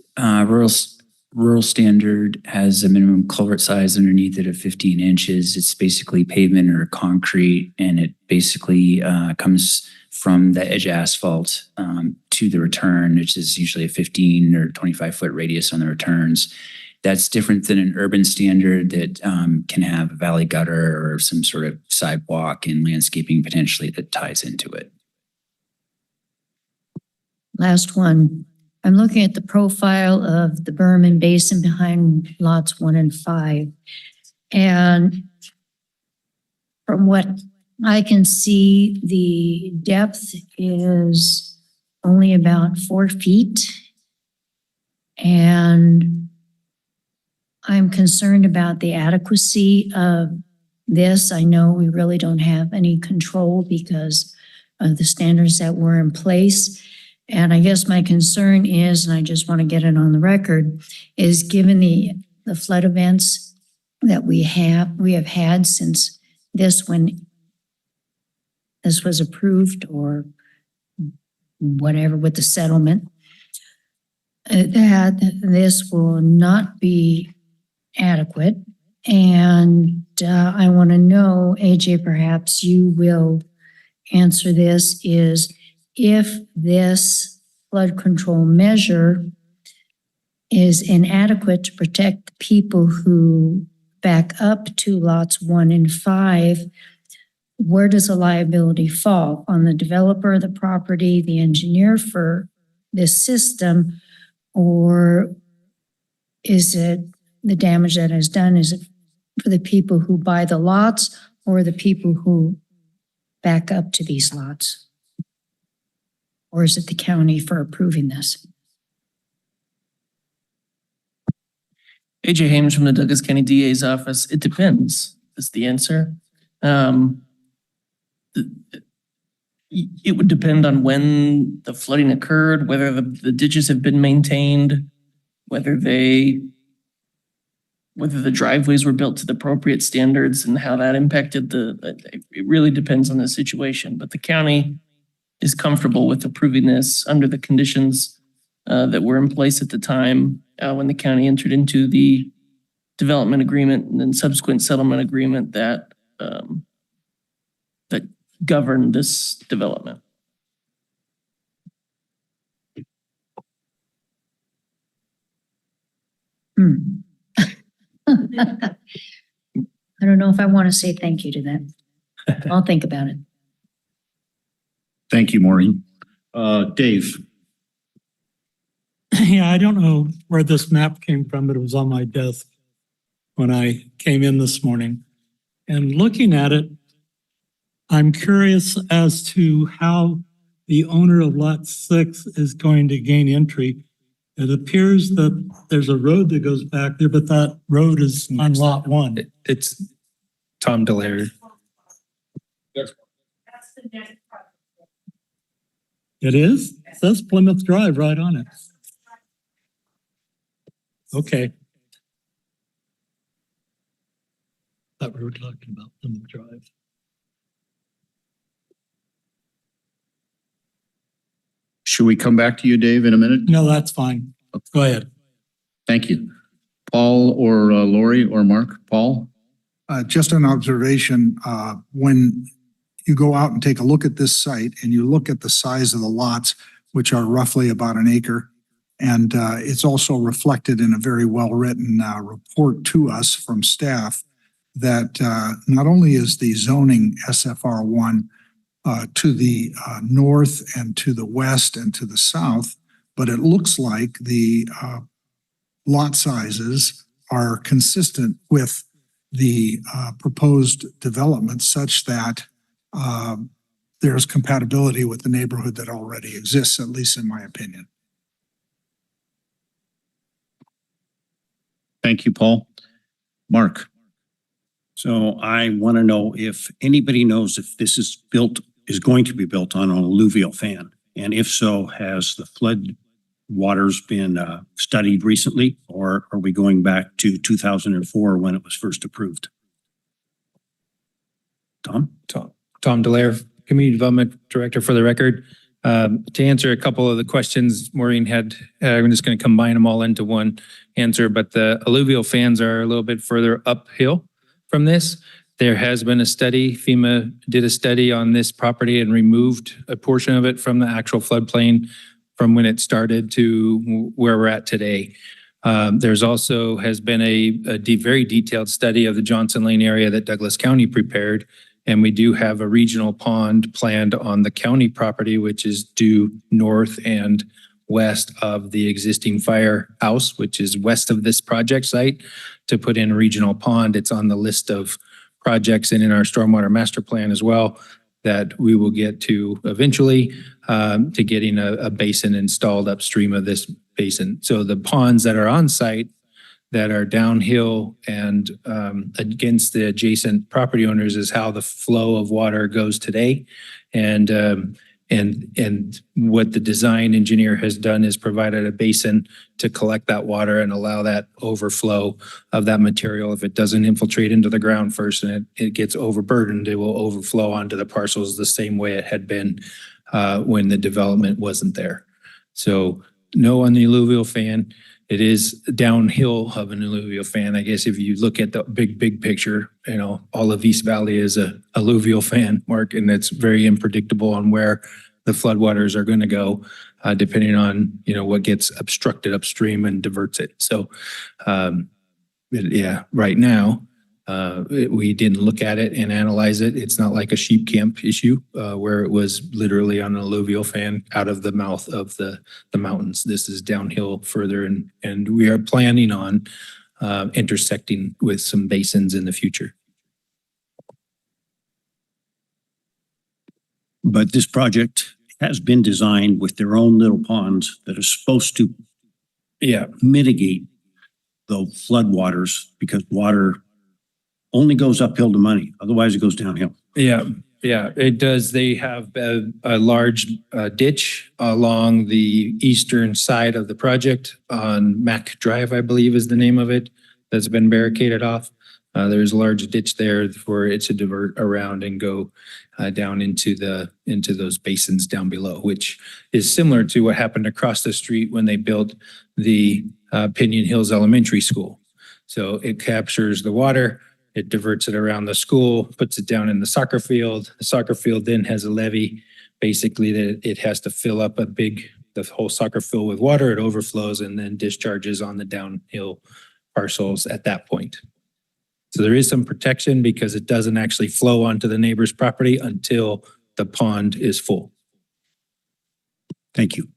rural standard has a minimum culvert size underneath it of 15 inches. It's basically pavement or concrete, and it basically comes from the edge asphalt to the return, which is usually a 15 or 25-foot radius on the returns. That's different than an urban standard that can have a valley gutter or some sort of sidewalk and landscaping potentially that ties into it. Last one. I'm looking at the profile of the berm and basin behind lots 1 and 5. And from what I can see, the depth is only about 4 feet. And I'm concerned about the adequacy of this. I know we really don't have any control because of the standards that were in place. And I guess my concern is, and I just want to get it on the record, is given the flood events that we have had since when this was approved or whatever with the settlement, that this will not be adequate. And I want to know, AJ, perhaps you will answer this, is if this flood control measure is inadequate to protect the people who back up to lots 1 and 5, where does the liability fall? On the developer of the property, the engineer for this system, or is it the damage that is done? Is it for the people who buy the lots or the people who back up to these lots? Or is it the county for approving this? AJ Hames from the Douglas County DA's office. It depends, is the answer. It would depend on when the flooding occurred, whether the ditches have been maintained, whether the driveways were built to the appropriate standards and how that impacted it really depends on the situation. But the county is comfortable with approving this under the conditions that were in place at the time when the county entered into the development agreement and then subsequent settlement agreement that govern this development. I don't know if I want to say thank you to that. I'll think about it. Thank you, Maureen. Dave. Yeah, I don't know where this map came from, but it was on my desk when I came in this morning. And looking at it, I'm curious as to how the owner of Lot 6 is going to gain entry. It appears that there's a road that goes back there, but that road is on Lot 1. It's Tom Delaire. It is? It says Plymouth Drive right on it. Okay. Thought we were talking about Plymouth Drive. Should we come back to you, Dave, in a minute? No, that's fine. Go ahead. Thank you. Paul or Lori or Mark? Paul? Just an observation, when you go out and take a look at this site and you look at the size of the lots, which are roughly about an acre, and it's also reflected in a very well-written report to us from staff that not only is the zoning SFR1 to the north and to the west and to the south, but it looks like the lot sizes are consistent with the proposed development such that there's compatibility with the neighborhood that already exists, at least in my opinion. Thank you, Paul. Mark? So I want to know if anybody knows if this is going to be built on an alluvial fan. And if so, has the flood waters been studied recently, or are we going back to 2004 when it was first approved? Tom Delaire, Community Development Director for the record. To answer a couple of the questions Maureen had, I'm just going to combine them all into one answer, but the alluvial fans are a little bit further uphill from this. There has been a study, FEMA did a study on this property and removed a portion of it from the actual floodplain from when it started to where we're at today. There's also has been a very detailed study of the Johnson Lane area that Douglas County prepared. And we do have a regional pond planned on the county property, which is due north and west of the existing firehouse, which is west of this project site, to put in a regional pond. It's on the list of projects and in our stormwater master plan as well that we will get to eventually, to getting a basin installed upstream of this basin. So the ponds that are on site that are downhill and against the adjacent property owners is how the flow of water goes today. And what the design engineer has done is provided a basin to collect that water and allow that overflow of that material. If it doesn't infiltrate into the ground first and it gets overburdened, it will overflow onto the parcels the same way it had been when the development wasn't there. So no on the alluvial fan. It is downhill of an alluvial fan. I guess if you look at the big picture, you know, all of East Valley is a alluvial fan, Mark, and it's very unpredictable on where the floodwaters are going to go, depending on, you know, what gets obstructed upstream and diverts it. So, yeah, right now, we didn't look at it and analyze it. It's not like a sheep camp issue where it was literally on an alluvial fan out of the mouth of the mountains. This is downhill further, and we are planning on intersecting with some basins in the future. But this project has been designed with their own little ponds that are supposed to mitigate the floodwaters, because water only goes uphill to money. Otherwise, it goes downhill. Yeah, it does. They have a large ditch along the eastern side of the project on Mac Drive, I believe is the name of it, that's been barricaded off. There's a large ditch there for it to divert around and go down into those basins down below, which is similar to what happened across the street when they built the Pinion Hills Elementary School. So it captures the water it diverts it around the school, puts it down in the soccer field. The soccer field then has a levee, basically that it has to fill up the whole soccer field with water. It overflows and then discharges on the downhill parcels at that point. So there is some protection because it doesn't actually flow onto the neighbor's property until the pond is full. Thank you.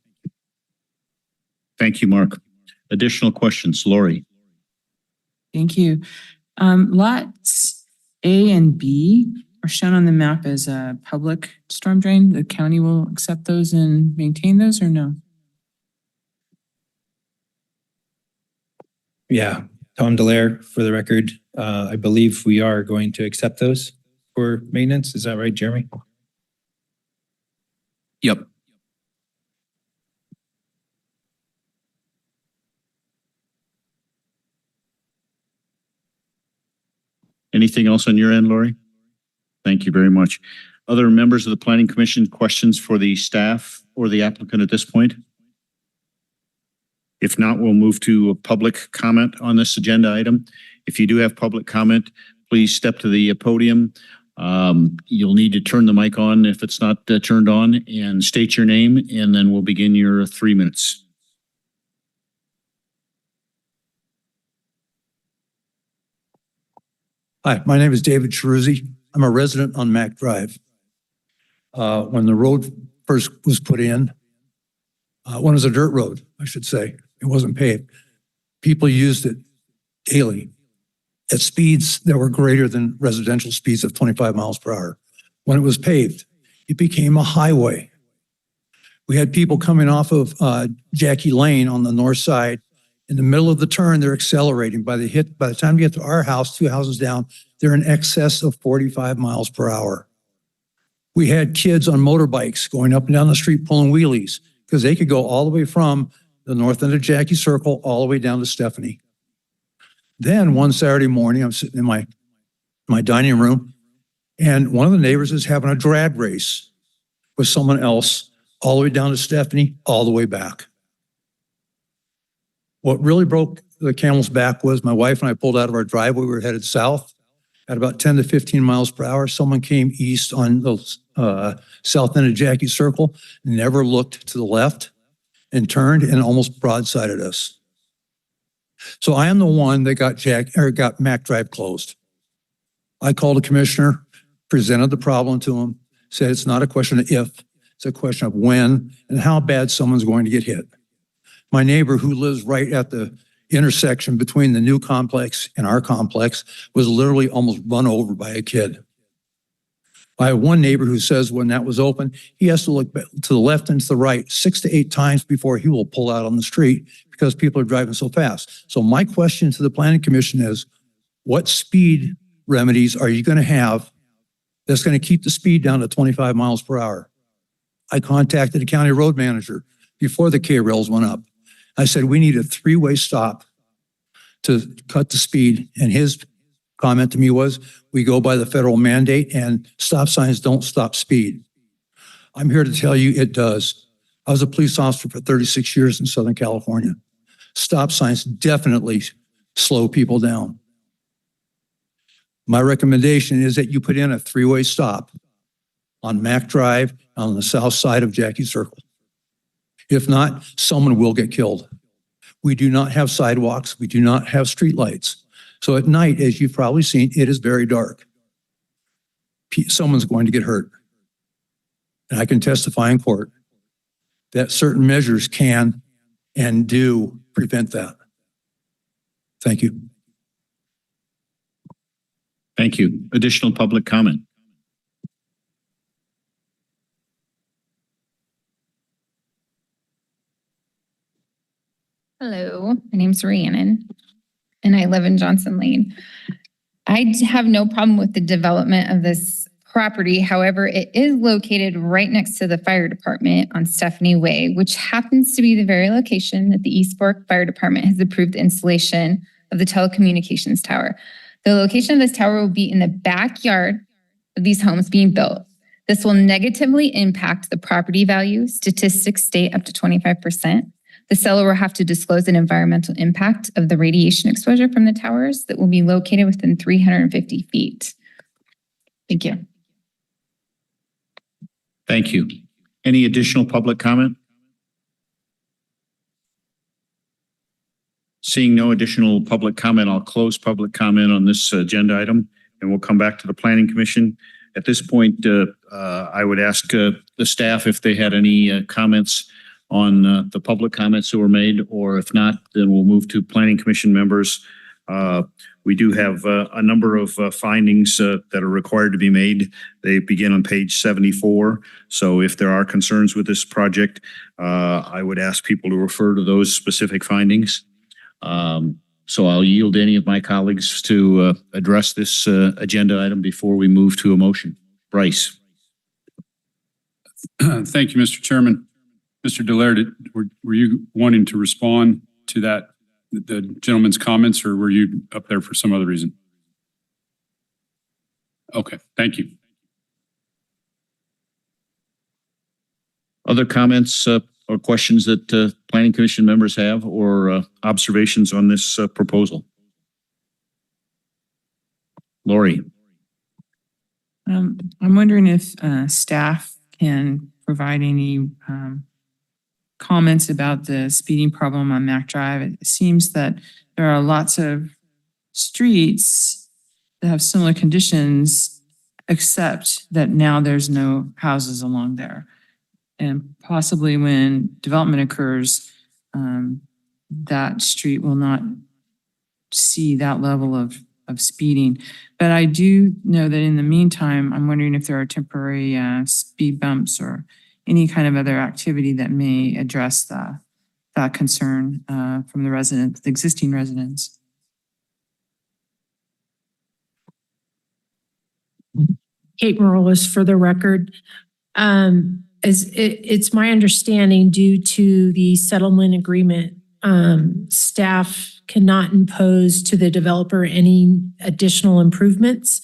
Thank you, Mark. Additional questions, Lori? Thank you. Lots A and B are shown on the map as a public storm drain. The county will accept those and maintain those or no? Yeah, Tom Delaire, for the record, I believe we are going to accept those for maintenance. Is that right, Jeremy? Yep. Anything else on your end, Lori? Thank you very much. Other members of the Planning Commission, questions for the staff or the applicant at this point? If not, we'll move to a public comment on this agenda item. If you do have public comment, please step to the podium. You'll need to turn the mic on if it's not turned on, and state your name, and then we'll begin your 3 minutes. Hi, my name is David Cheruzzi. I'm a resident on Mac Drive. When the road first was put in, when it was a dirt road, I should say, it wasn't paved. People used it daily at speeds that were greater than residential speeds of 25 miles per hour. When it was paved, it became a highway. We had people coming off of Jackie Lane on the north side. In the middle of the turn, they're accelerating. By the time you get to our house, 2 houses down, they're in excess of 45 miles per hour. We had kids on motorbikes going up and down the street pulling wheelies because they could go all the way from the north end of Jackie Circle all the way down to Stephanie. Then one Saturday morning, I'm sitting in my dining room, and one of the neighbors is having a drag race with someone else all the way down to Stephanie, all the way back. What really broke the camel's back was my wife and I pulled out of our driveway. We were headed south at about 10 to 15 miles per hour. Someone came east on the south end of Jackie Circle, never looked to the left, and turned and almost broadsided us. So I am the one that got Mac Drive closed. I called a commissioner, presented the problem to him, said it's not a question of if, it's a question of when and how bad someone's going to get hit. My neighbor, who lives right at the intersection between the new complex and our complex, was literally almost run over by a kid. I have one neighbor who says when that was open, he has to look to the left and to the right 6 to 8 times before he will pull out on the street because people are driving so fast. So my question to the Planning Commission is, what speed remedies are you going to have that's going to keep the speed down to 25 miles per hour? I contacted the county road manager before the K-rails went up. I said, we need a 3-way stop to cut the speed. And his comment to me was, we go by the federal mandate and stop signs don't stop speed. I'm here to tell you it does. I was a police officer for 36 years in Southern California. Stop signs definitely slow people down. My recommendation is that you put in a 3-way stop on Mac Drive on the south side of Jackie Circle. If not, someone will get killed. We do not have sidewalks. We do not have streetlights. So at night, as you've probably seen, it is very dark. Someone's going to get hurt. And I can testify in court that certain measures can and do prevent that. Thank you. Thank you. Additional public comment? Hello, my name's Rhiannon, and I live in Johnson Lane. I have no problem with the development of this property. However, it is located right next to the fire department on Stephanie Way, which happens to be the very location that the East Fork Fire Department has approved the installation of the telecommunications tower. The location of this tower will be in the backyard of these homes being built. This will negatively impact the property value. Statistics state up to 25%. The seller will have to disclose an environmental impact of the radiation exposure from the towers that will be located within 350 feet. Thank you. Thank you. Any additional public comment? Seeing no additional public comment, I'll close public comment on this agenda item, and we'll come back to the Planning Commission. At this point, I would ask the staff if they had any comments on the public comments that were made, or if not, then we'll move to Planning Commission members. We do have a number of findings that are required to be made. They begin on page 74. So if there are concerns with this project, I would ask people to refer to those specific findings. So I'll yield to any of my colleagues to address this agenda item before we move to a motion. Bryce. Thank you, Mr. Chairman. Mr. Dallaire, were you wanting to respond to that, the gentleman's comments, or were you up there for some other reason? Okay, thank you. Other comments or questions that Planning Commission members have, or observations on this proposal? Lori. I'm wondering if staff can provide any comments about the speeding problem on Mac Drive. It seems that there are lots of streets that have similar conditions, except that now there's no houses along there. And possibly when development occurs, that street will not see that level of speeding. But I do know that in the meantime, I'm wondering if there are temporary speed bumps or any kind of other activity that may address that concern from the residents, the existing residents. Kate Morales for the record. It's my understanding, due to the settlement agreement, staff cannot impose to the developer any additional improvements.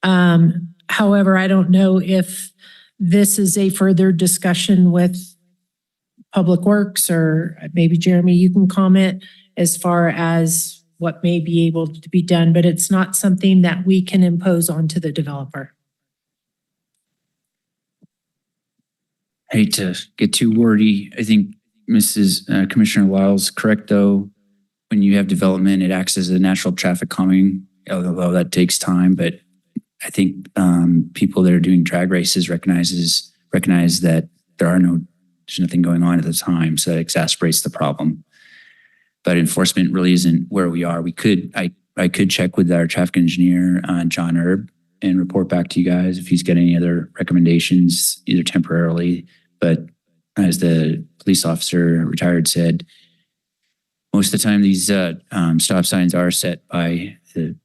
However, I don't know if this is a further discussion with Public Works, or maybe Jeremy, you can comment as far as what may be able to be done, but it's not something that we can impose onto the developer. I hate to get too wordy. I think Mrs. Commissioner Lyle's correct, though. When you have development, it acts as a natural traffic calming, although that takes time. But I think people that are doing drag races recognize that there's nothing going on at the time, so that exacerbates the problem. But enforcement really isn't where we are. I could check with our traffic engineer, John Erb, and report back to you guys if he's got any other recommendations, either temporarily. But as the police officer retired said, most of the time these stop signs are set by the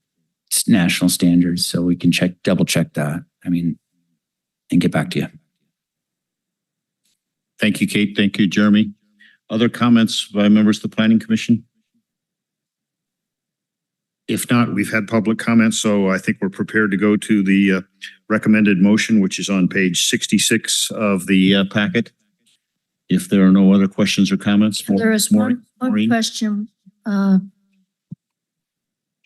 national standards, so we can double check that. And get back to you. Thank you, Kate. Thank you, Jeremy. Other comments by members of the Planning Commission? If not, we've had public comments, so I think we're prepared to go to the recommended motion, which is on page 66 of the packet. If there are no other questions or comments. There is one question.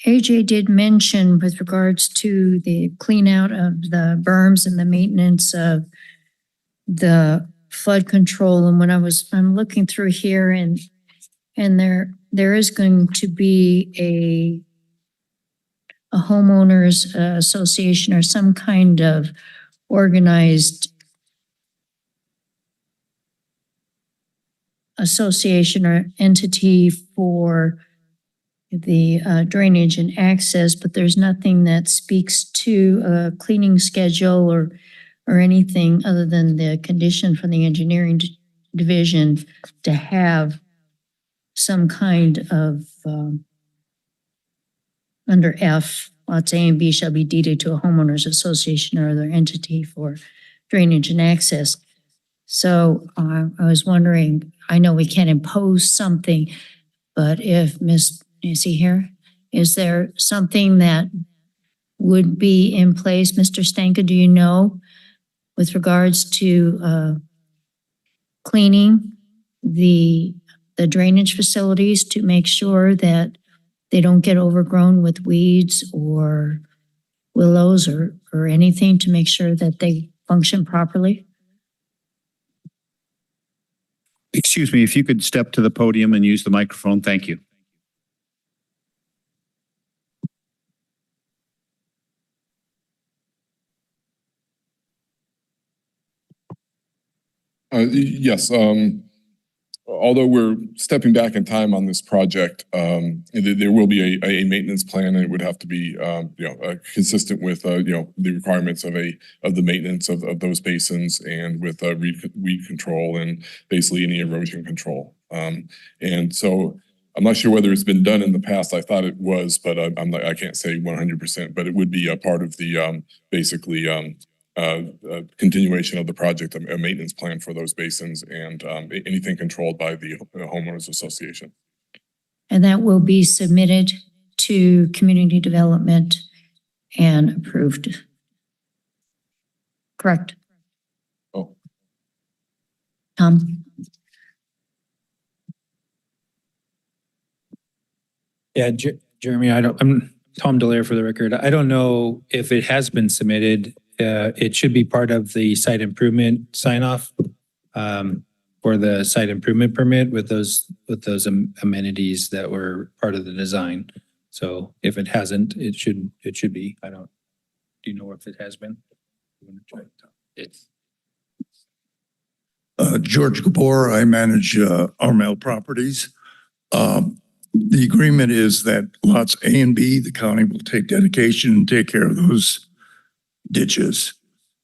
AJ did mention with regards to the clean out of the berms and the maintenance of the flood control. And when I'm looking through here, and there is going to be a homeowners association or some kind of organized association or entity for the drainage and access, but there's nothing that speaks to a cleaning schedule or anything other than the condition from the engineering division to have some kind of under F, lots A and B shall be deeded to a homeowners association or other entity for drainage and access. So I was wondering, I know we can't impose something, but if is he here? Is there something that would be in place, Mr. Stanka, do you know, with regards to cleaning the the drainage facilities to make sure that they don't get overgrown with weeds or willows or anything to make sure that they function properly? Excuse me, if you could step to the podium and use the microphone, thank you. Yes, although we're stepping back in time on this project, there will be a maintenance plan, and it would have to be, consistent with, the requirements of the maintenance of those basins, and with weed control and basically any erosion control. And so I'm not sure whether it's been done in the past. I thought it was, but I can't say 100%, but it would be a part of the continuation of the project, a maintenance plan for those basins, and anything controlled by the homeowners association. And that will be submitted to community development and approved. Correct? Oh. Tom? Yeah, Jeremy, I'm Tom Delaire for the record. I don't know if it has been submitted. It should be part of the site improvement sign off for the site improvement permit with those amenities that were part of the design. So if it hasn't, it should be. Do you know if it has been? It's George Gabor. I manage Armel Properties. The agreement is that lots A and B, the county will take dedication and take care of those ditches.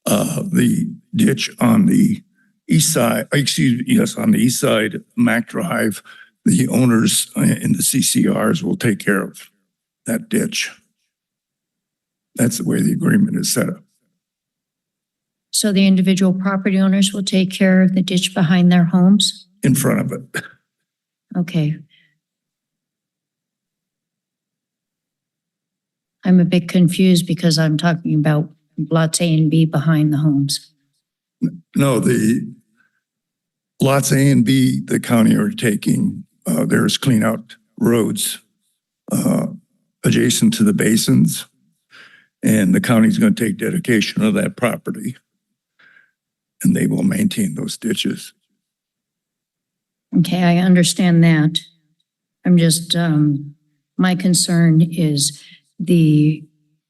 The ditch on the east side, on the east side, Mac Drive, the owners in the CCRs will take care of that ditch. That's the way the agreement is set up. So the individual property owners will take care of the ditch behind their homes? In front of it. Okay. I'm a bit confused because I'm talking about lots A and B behind the homes. No, the lots A and B, the county are taking, there's clean out roads adjacent to the basins, and the county's going to take dedication of that property, and they will maintain those ditches. Okay, I understand that. I'm just, my concern is the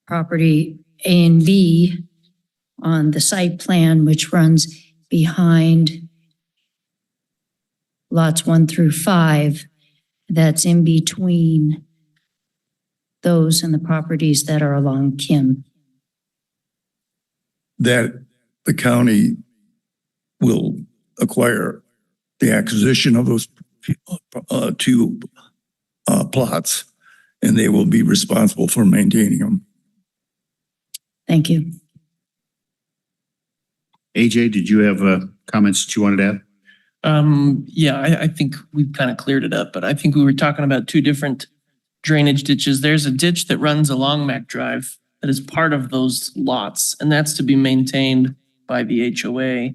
property A and B on the site plan, which runs behind lots 1 through 5, that's in between those and the properties that are along Kim. That the county will acquire the acquisition of those two plots, and they will be responsible for maintaining them. Thank you. AJ, did you have comments that you wanted to add? Yeah, I think we've kind of cleared it up, but I think we were talking about two different drainage ditches. There's a ditch that runs along Mac Drive that is part of those lots, and that's to be maintained by the HOA.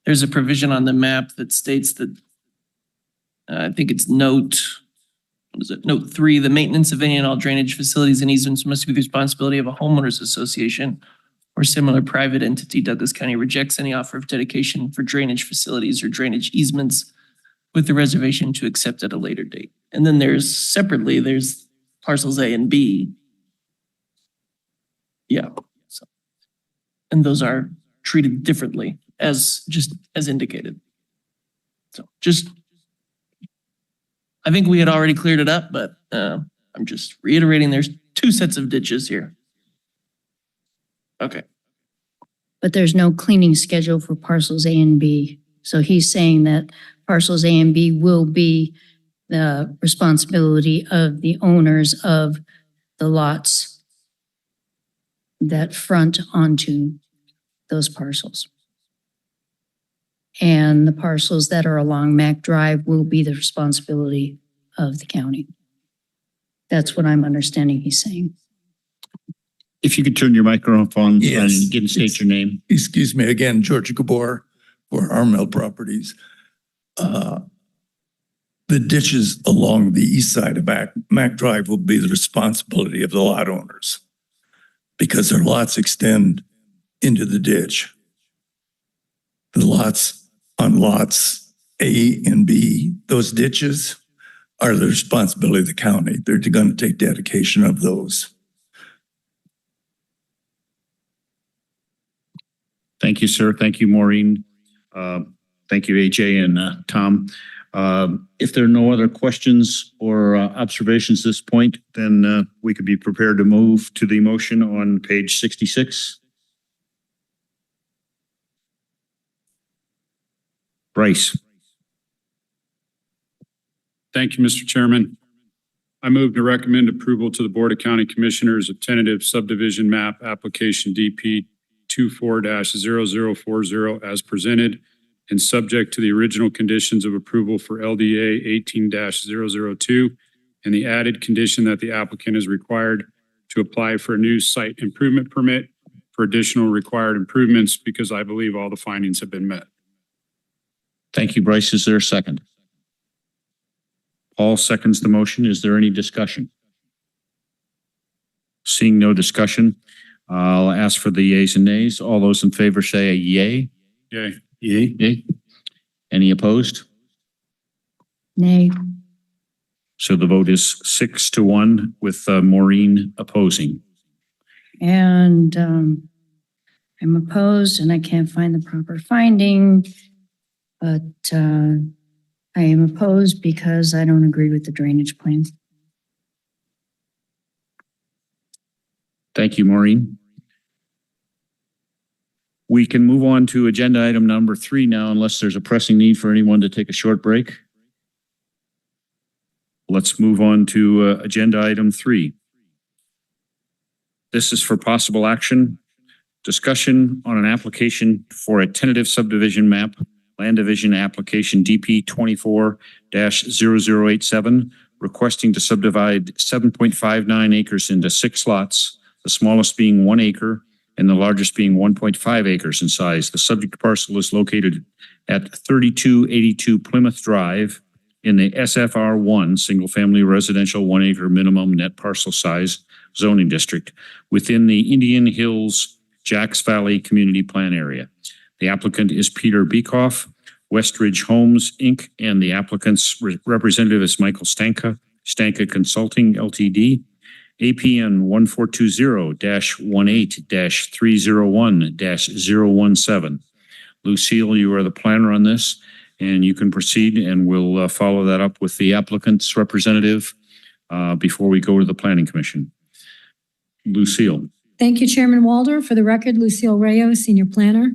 There's a provision on the map that states that, I think it's note 3, the maintenance of any and all drainage facilities and easements must be the responsibility of a homeowners association or similar private entity. Douglas County rejects any offer of dedication for drainage facilities or drainage easements with the reservation to accept at a later date. And then there's parcels A and B. Yeah. So, and those are treated differently as indicated. So I think we had already cleared it up, but I'm just reiterating there's 2 sets of ditches here. Okay. But there's no cleaning schedule for parcels A and B. So he's saying that parcels A and B will be the responsibility of the owners of the lots that front onto those parcels. And the parcels that are along Mac Drive will be the responsibility of the county. That's what I'm understanding he's saying. If you could turn your microphone Yes. and get and state your name. Excuse me again, George Gabor for Armel Properties. the ditches along the east side of Mac Drive will be the responsibility of the lot owners because their lots extend into the ditch. The lots on lots A and B, those ditches are the responsibility of the county. They're going to take dedication of those. Thank you, sir. Thank you, Maureen. Thank you, AJ and Tom. If there are no other questions or observations at this point, then we could be prepared to move to the motion on page 66. Bryce. Thank you, Mr. Chairman. I move to recommend approval to the Board of County Commissioners of tentative subdivision map application DP 24-0040 as presented and subject to the original conditions of approval for LDA 18-002 and the added condition that the applicant is required to apply for a new site improvement permit for additional required improvements because I believe all the findings have been met. Thank you, Bryce. Is there a second? Paul seconds the motion. Is there any discussion? Seeing no discussion, I'll ask for the yeas and nays. All those in favor say a yay. Yay. Yay. Yay. Any opposed? Nay. So the vote is 6-1 with Maureen opposing. And I'm opposed and I can't find the proper finding, but I am opposed because I don't agree with the drainage plan. Thank you, Maureen. We can move on to agenda item number 3 now, unless there's a pressing need for anyone to take a short break. Let's move on to agenda item 3. This is for possible action, discussion on an application for a tentative subdivision map, land division application DP 24-0087, requesting to subdivide 7.59 acres into 6 lots, the smallest being 1 acre and the largest being 1.5 acres in size. The subject parcel is located at 3282 Plymouth Drive in the SFR1, single family residential 1 acre minimum net parcel size zoning district within the Indian Hills Jacks Valley Community Plan area. The applicant is Peter Bekoff, Westridge Homes, Inc., and the applicant's representative is Michael Stanka, Stanka Consulting, Ltd., APN 1420-18-301-017. Lucille, you are the planner on this, and you can proceed, and we'll follow that up with the applicant's representative before we go to the Planning Commission. Lucille. Thank you, Chairman Walder. For the record, Lucille Rayo, Senior Planner.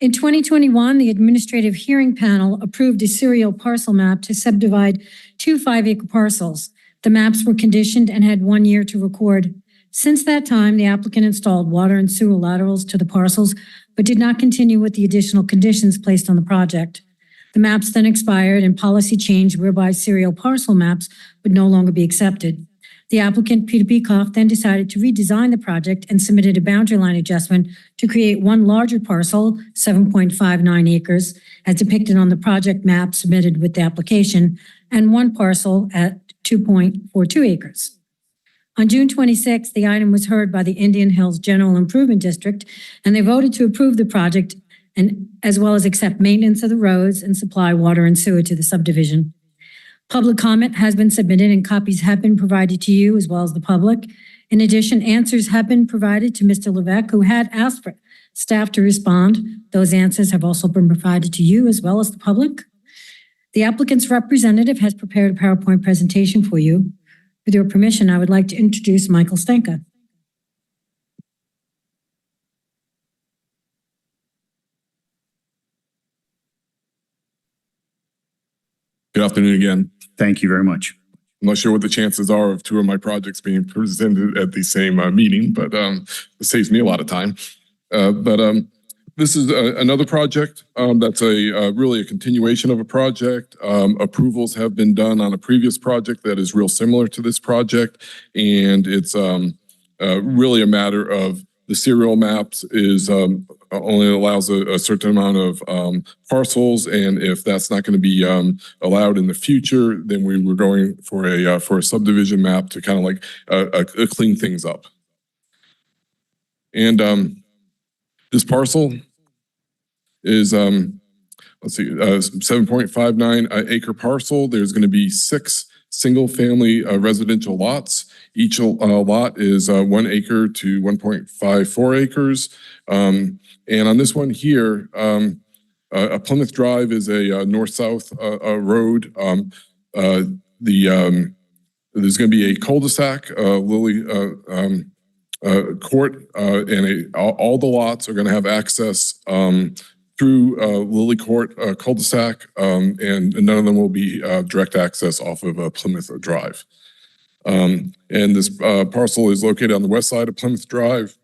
In 2021, the Administrative Hearing Panel approved a serial parcel map to subdivide 2 5-acre parcels. The maps were conditioned and had 1 year to record. Since that time, the applicant installed water and sewer laterals to the parcels, but did not continue with the additional conditions placed on the project. The maps then expired and policy changed whereby serial parcel maps would no longer be accepted. The applicant, Peter Bekoff, then decided to redesign the project and submitted a boundary line adjustment to create 1 larger parcel, 7.59 acres, as depicted on the project map submitted with the application, and 1 parcel at 2.42 acres. On June 26, the item was heard by the Indian Hills General Improvement District, and they voted to approve the project and as well as accept maintenance of the roads and supply water and sewer to the subdivision. Public comment has been submitted and copies have been provided to you as well as the public. In addition, answers have been provided to Mr. Levesque, who had asked for staff to respond. Those answers have also been provided to you as well as the public. The applicant's representative has prepared a PowerPoint presentation for you. With your permission, I would like to introduce Michael Stanka. Good afternoon again. Thank you very much. I'm not sure what the chances are of 2 of my projects being presented at the same meeting, but it saves me a lot of time. This is another project that's really a continuation of a project. Approvals have been done on a previous project that is real similar to this project, and it's really a matter of the serial maps is only allows a certain amount of parcels, and if that's not going to be allowed in the future, then we were going for a subdivision map to kind of like clean things up. And this parcel is let's see, 7.59 acre parcel. There's going to be 6 single-family residential lots. Each lot is 1 acre to 1.54 acres. And on this one here, Plymouth Drive is a north-south road. There's going to be a cul-de-sac, Lily Court, and all the lots are going to have access through Lily Court cul-de-sac, and none of them will be direct access off of Plymouth Drive. And this parcel is located on the west side of Plymouth Drive,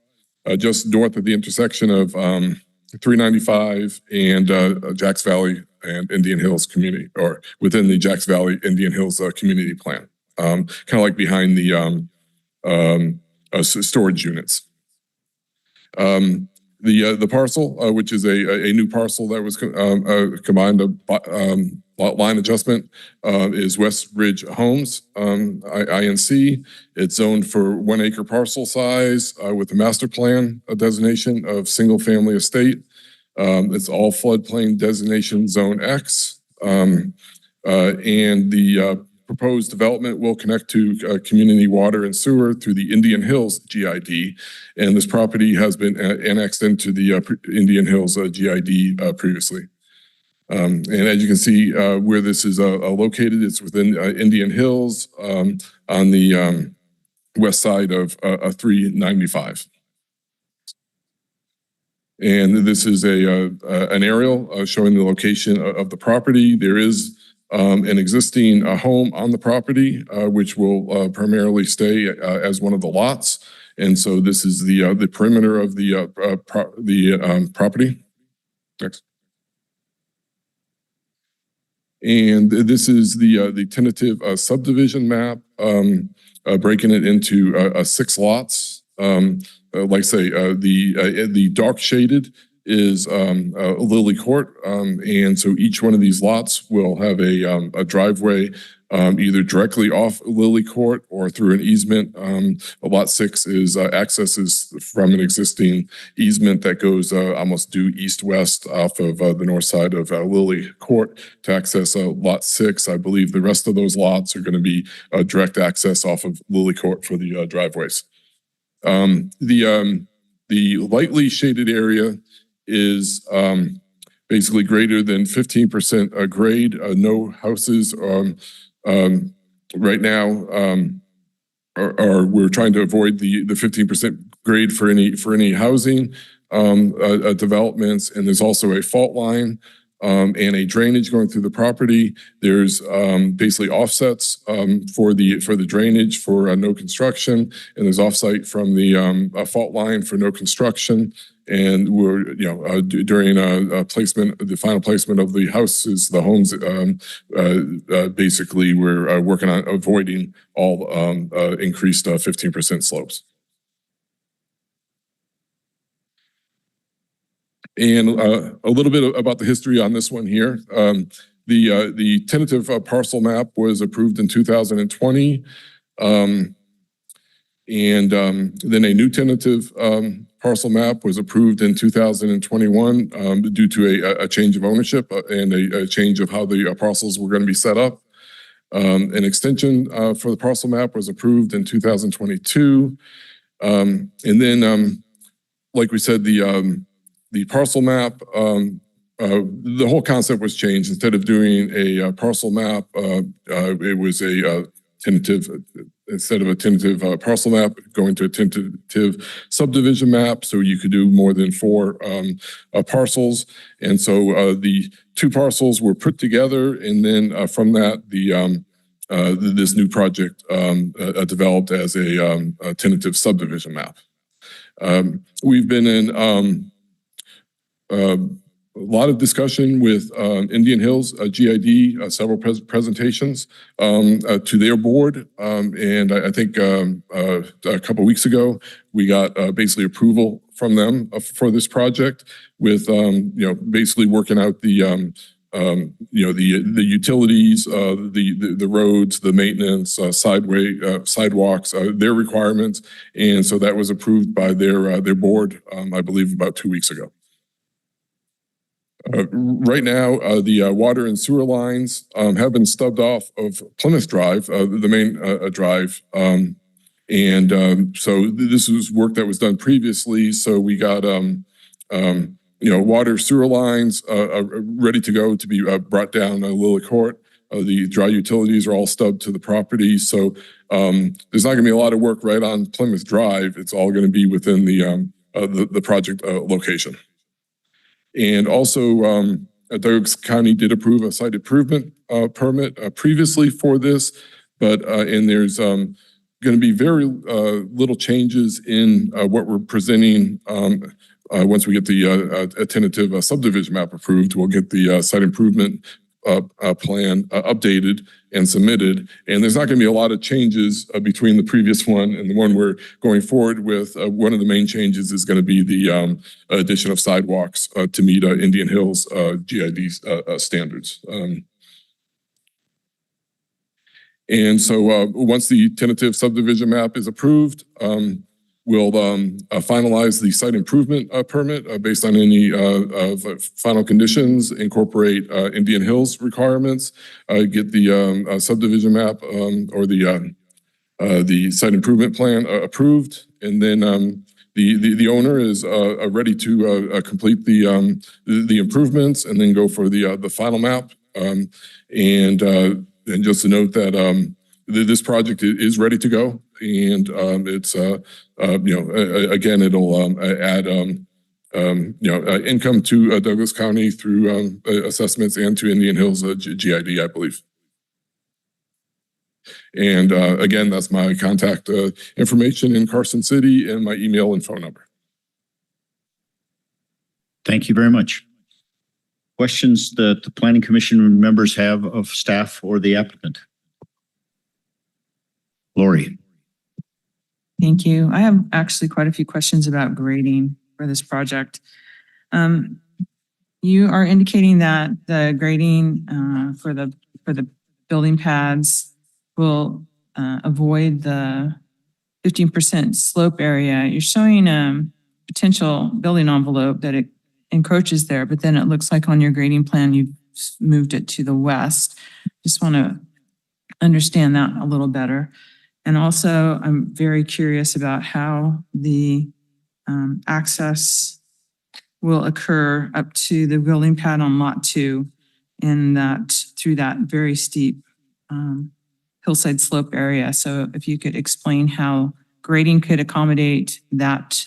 just north of the intersection of 395 and Jacks Valley and Indian Hills community, or within the Jacks Valley Indian Hills community plan, kind of like behind the storage units. The parcel, which is a new parcel that was combined lot line adjustment, is West Ridge Homes, INC. It's zoned for 1 acre parcel size with a master plan designation of single family estate. It's all floodplain designation zone X. And the proposed development will connect to community water and sewer through the Indian Hills GID. And this property has been annexed into the Indian Hills GID previously. And as you can see, where this is located, it's within Indian Hills on the west side of 395. And this is an aerial showing the location of the property. There is an existing home on the property, which will primarily stay as one of the lots. And so this is the perimeter of the property. Next. And this is the tentative subdivision map, breaking it into 6 lots. Like I say, the dark shaded is Lily Court, and so each one of these lots will have a driveway either directly off Lily Court or through an easement. Lot 6 is accesses from an existing easement that goes almost due east-west off of the north side of Lily Court to access Lot 6. I believe the rest of those lots are going to be direct access off of Lily Court for the driveways. The lightly shaded area is basically greater than 15% grade. No houses right now we're trying to avoid the 15% grade for any housing developments. And there's also a fault line and a drainage going through the property. There's basically offsets for the drainage for no construction, and there's offsite from the fault line for no construction. And we're, during placement, the final placement of the houses, the homes, basically we're working on avoiding all increased 15% slopes. And a little bit about the history on this one here. The tentative parcel map was approved in 2020. And then a new tentative parcel map was approved in 2021 due to a change of ownership and a change of how the parcels were going to be set up. An extension for the parcel map was approved in 2022. And then, like we said, the parcel map, the whole concept was changed. Instead of doing a parcel map, it was a tentative, instead of a tentative parcel map, going to a tentative subdivision map, so you could do more than 4 parcels. And so the 2 parcels were put together, and then from that, this new project developed as a tentative subdivision map. We've been in lot of discussion with Indian Hills GID, several presentations to their board. And I think a couple of weeks ago, we got basically approval from them for this project with, basically working out the utilities, the roads, the maintenance, sidewalks, their requirements. And so that was approved by their board, I believe about 2 weeks ago. Right now, the water and sewer lines have been stubbed off of Plymouth Drive, the main drive. So this was work that was done previously. So we got, water sewer lines ready to go to be brought down Lily Court. The dry utilities are all stubbed to the property. So there's not going to be a lot of work right on Plymouth Drive. It's all going to be within the project location. And also, Douglas County did approve a site improvement permit previously for this, but and there's going to be very little changes in what we're presenting. Once we get the tentative subdivision map approved, we'll get the site improvement plan updated and submitted. And there's not going to be a lot of changes between the previous one and the one we're going forward with. One of the main changes is going to be the addition of sidewalks to meet Indian Hills GID standards. And so once the tentative subdivision map is approved, we'll finalize the site improvement permit based on any final conditions, incorporate Indian Hills requirements, get the subdivision map or the site improvement plan approved, and then the owner is ready to complete the improvements and then go for the final map. And just to note that this project is ready to go, and it's again, it'll add income to Douglas County through assessments and to Indian Hills GID, I believe. And again, that's my contact information in Carson City and my email and phone number. Thank you very much. Questions that the Planning Commission members have of staff or the applicant? Lori. Thank you. I have actually quite a few questions about grading for this project. You are indicating that the grading for the building pads will avoid the 15% slope area. You're showing a potential building envelope that it encroaches there, but then it looks like on your grading plan you've moved it to the west. Just want to understand that a little better. And also, I'm very curious about how the access will occur up to the building pad on Lot 2 and that through that very steep hillside slope area. So if you could explain how grading could accommodate that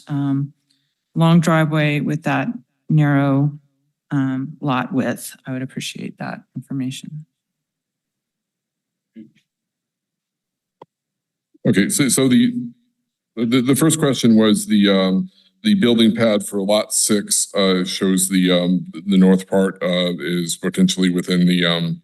long driveway with that narrow lot width, I would appreciate that information. Okay, so the first question was the building pad for Lot 6 shows the north part is potentially within the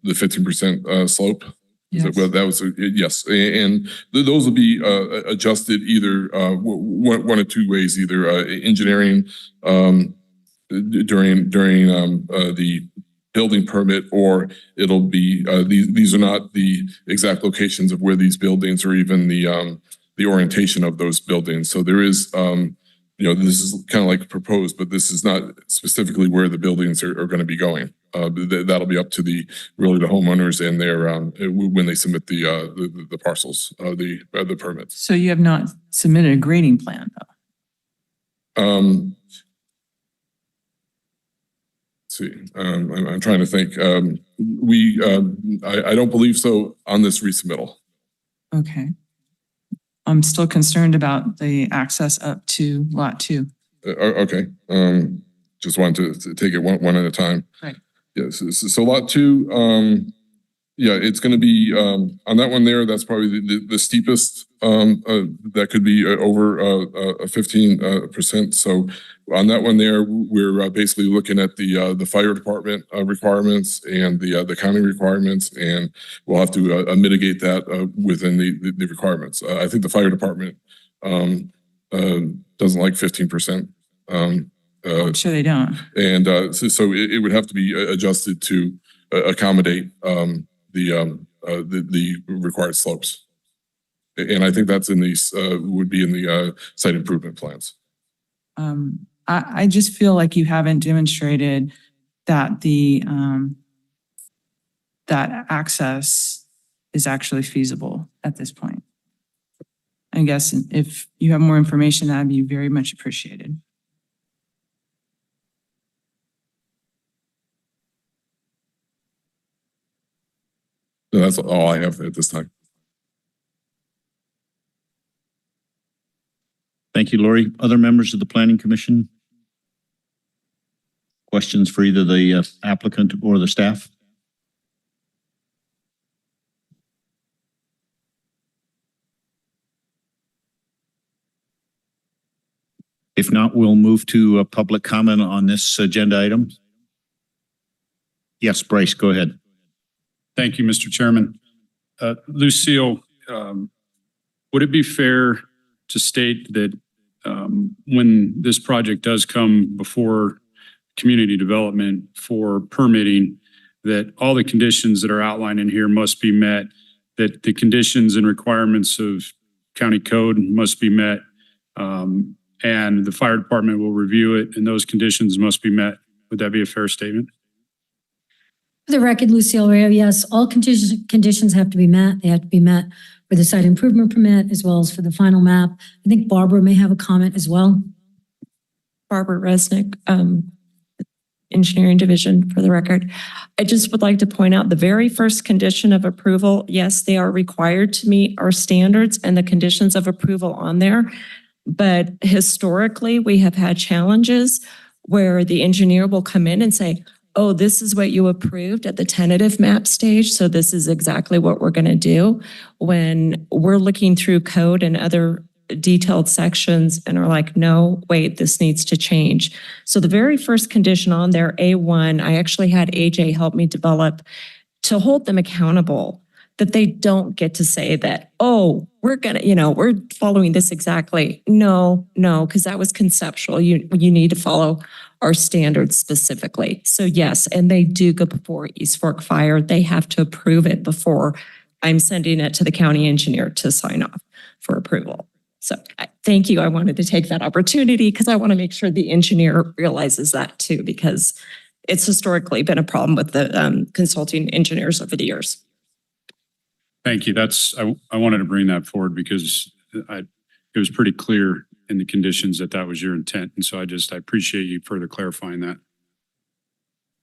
15% slope. Yes. Well, that was yes, and those will be adjusted either one of two ways: either engineering during the building permit, or it'll be these are not the exact locations of where these buildings or even the orientation of those buildings. So there is this is kind of like proposed, but this is not specifically where the buildings are going to be going. That'll be up to the homeowners and their when they submit the parcels, the permits. So you have not submitted a grading plan, though? Let's see, I'm trying to think. I don't believe so on this resubmittal. Okay. I'm still concerned about the access up to Lot 2. Okay. Just wanted to take it one at a time. Right. Yes. So Lot 2, Yeah, it's gonna be, on that one there, that's probably the steepest, that could be over, 15%. So on that one there, we're basically looking at the fire department, requirements and the county requirements, and we'll have to, mitigate that, within the requirements. I think the fire department, doesn't like 15%. I'm sure they don't. And, so it would have to be adjusted to accommodate, the required slopes. And I think that's in these, would be in the site improvement plans. I just feel like you haven't demonstrated that that access is actually feasible at this point. I guess if you have more information, that'd be very much appreciated. So that's all I have at this time. Thank you, Lori. Other members of the Planning Commission? Questions for either the applicant or the staff? If not, we'll move to a public comment on this agenda item. Yes, Bryce, go ahead. Thank you, Mr. Chairman. Lucille, would it be fair to state that when this project does come before community development for permitting, that all the conditions that are outlined in here must be met, that the conditions and requirements of county code must be met, and the fire department will review it and those conditions must be met? Would that be a fair statement? For the record, Lucille Rayo, yes, all conditions have to be met. They have to be met for the site improvement permit as well as for the final map. I think Barbara may have a comment as well. Barbara Resnick, Engineering Division, for the record. I just would like to point out the very first condition of approval, yes, they are required to meet our standards and the conditions of approval on there. But historically, we have had challenges where the engineer will come in and say, oh, this is what you approved at the tentative map stage, so this is exactly what we're going to do. When we're looking through code and other detailed sections and are like, no, wait, this needs to change. So the very first condition on there, A1, I actually had AJ help me develop to hold them accountable, that they don't get to say that, oh, we're going to, we're following this exactly. No, because that was conceptual. You need to follow our standards specifically. So yes, and they do go before East Fork Fire. They have to approve it before I'm sending it to the county engineer to sign off for approval. So thank you. I wanted to take that opportunity because I want to make sure the engineer realizes that too, because it's historically been a problem with the consulting engineers over the years. Thank you. I wanted to bring that forward because it was pretty clear in the conditions that was your intent. And so I appreciate you further clarifying that.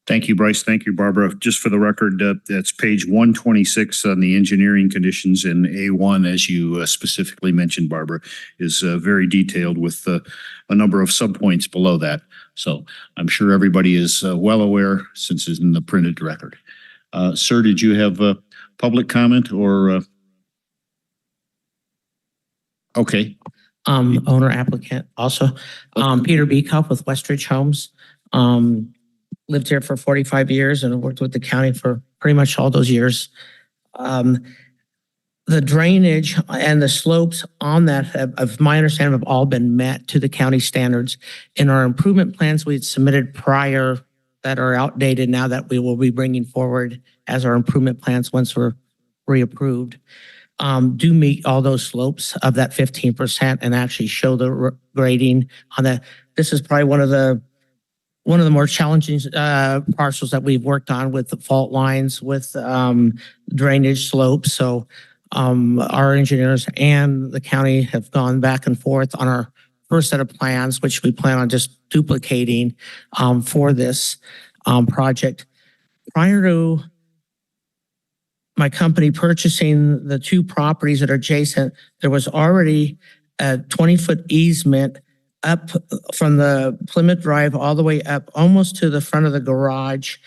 Thank you, Bryce. Thank you, Barbara. Just for the record, that's page 126 on the engineering conditions, and A1, as you specifically mentioned, Barbara, is very detailed with a number of subpoints below that. So I'm sure everybody is well aware since it's in the printed record. Sir, did you have a public comment or? Okay. Owner applicant also. Peter Beekhoff with Westridge Homes. Lived here for 45 years and worked with the county for pretty much all those years. The drainage and the slopes on that, of my understanding, have all been met to the county standards. In our improvement plans we had submitted prior that are outdated now that we will be bringing forward as our improvement plans once we're reapproved, do meet all those slopes of that 15% and actually show the grading on that. This is probably one of the more challenging parcels that we've worked on with the fault lines, with drainage slopes. So our engineers and the county have gone back and forth on our first set of plans, which we plan on just duplicating for this project. Prior to my company purchasing the two properties that are adjacent, there was already a 20-foot easement up from the Plymouth Drive all the way up almost to the front of the garage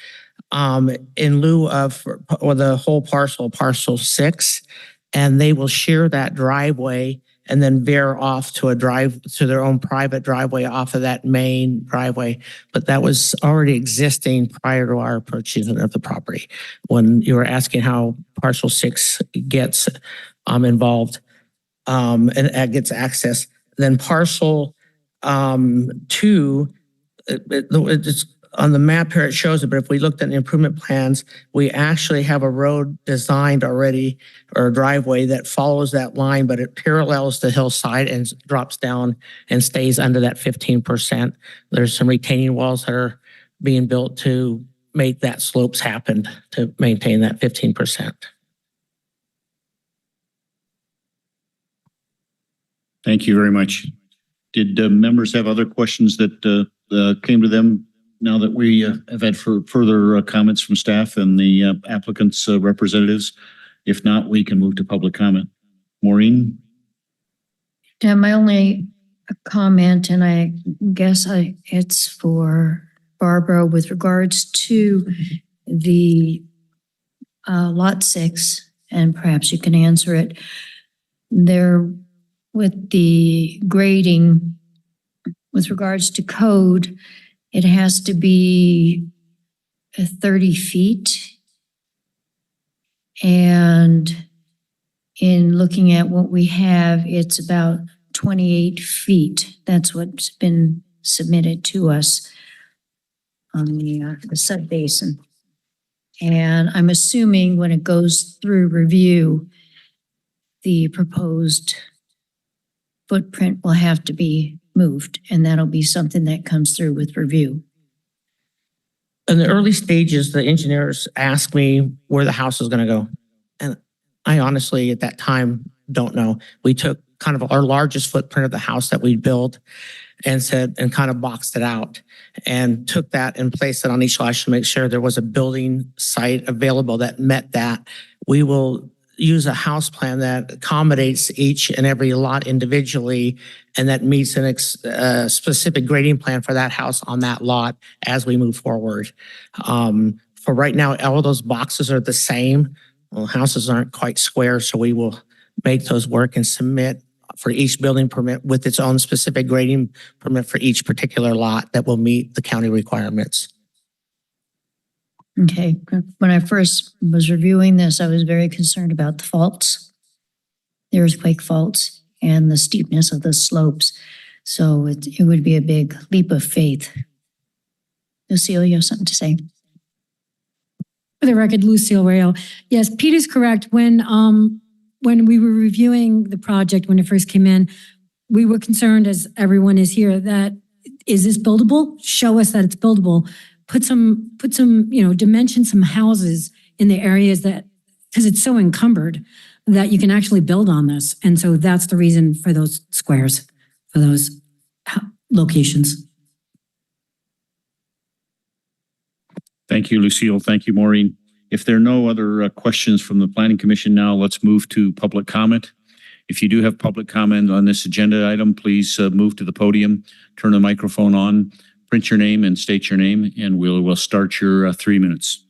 in lieu of, or the whole parcel, parcel 6, and they will share that driveway and then veer off to to their own private driveway off of that main driveway. But that was already existing prior to our purchasing of the property. When you were asking how parcel 6 gets involved and gets access, then parcel 2, it's on the map here, it shows it, but if we looked at the improvement plans, we actually have a road designed already, or a driveway that follows that line, but it parallels the hillside and drops down and stays under that 15%. There's some retaining walls that are being built to make that slopes happen to maintain that 15%. Thank you very much. Did members have other questions that came to them now that we have had further comments from staff and the applicant's representatives? If not, we can move to public comment. Maureen? Yeah, my only comment, and I guess it's for Barbara with regards to the lot 6, and perhaps you can answer it. There, with the grading, with regards to code, it has to be 30 feet. And in looking at what we have, it's about 28 feet. That's what's been submitted to us on the sub-basin. And I'm assuming when it goes through review, the proposed footprint will have to be moved, and that'll be something that comes through with review. In the early stages, the engineers asked me where the house is going to go. And I honestly, at that time, don't know. We took kind of our largest footprint of the house that we built and said, and kind of boxed it out and took that and placed it on each lot to make sure there was a building site available that met that. We will use a house plan that accommodates each and every lot individually and that meets a specific grading plan for that house on that lot as we move forward. For right now, all of those boxes are the same. Well, houses aren't quite square, so we will make those work and submit for each building permit with its own specific grading permit for each particular lot that will meet the county requirements. Okay, when I first was reviewing this, I was very concerned about the faults, the earthquake faults, and the steepness of the slopes. So it would be a big leap of faith. Lucille, you have something to say? For the record, Lucille Rayo. Yes, Pete is correct. When we were reviewing the project, when it first came in, we were concerned, as everyone is here, that is this buildable? Show us that it's buildable. Put some, dimension some houses in the areas that, because it's so encumbered that you can actually build on this. And so that's the reason for those squares, for those locations. Thank you, Lucille. Thank you, Maureen. If there are no other questions from the Planning Commission now, let's move to public comment. If you do have public comment on this agenda item, please move to the podium, turn the microphone on, print your name and state your name, and we'll start your 3 minutes.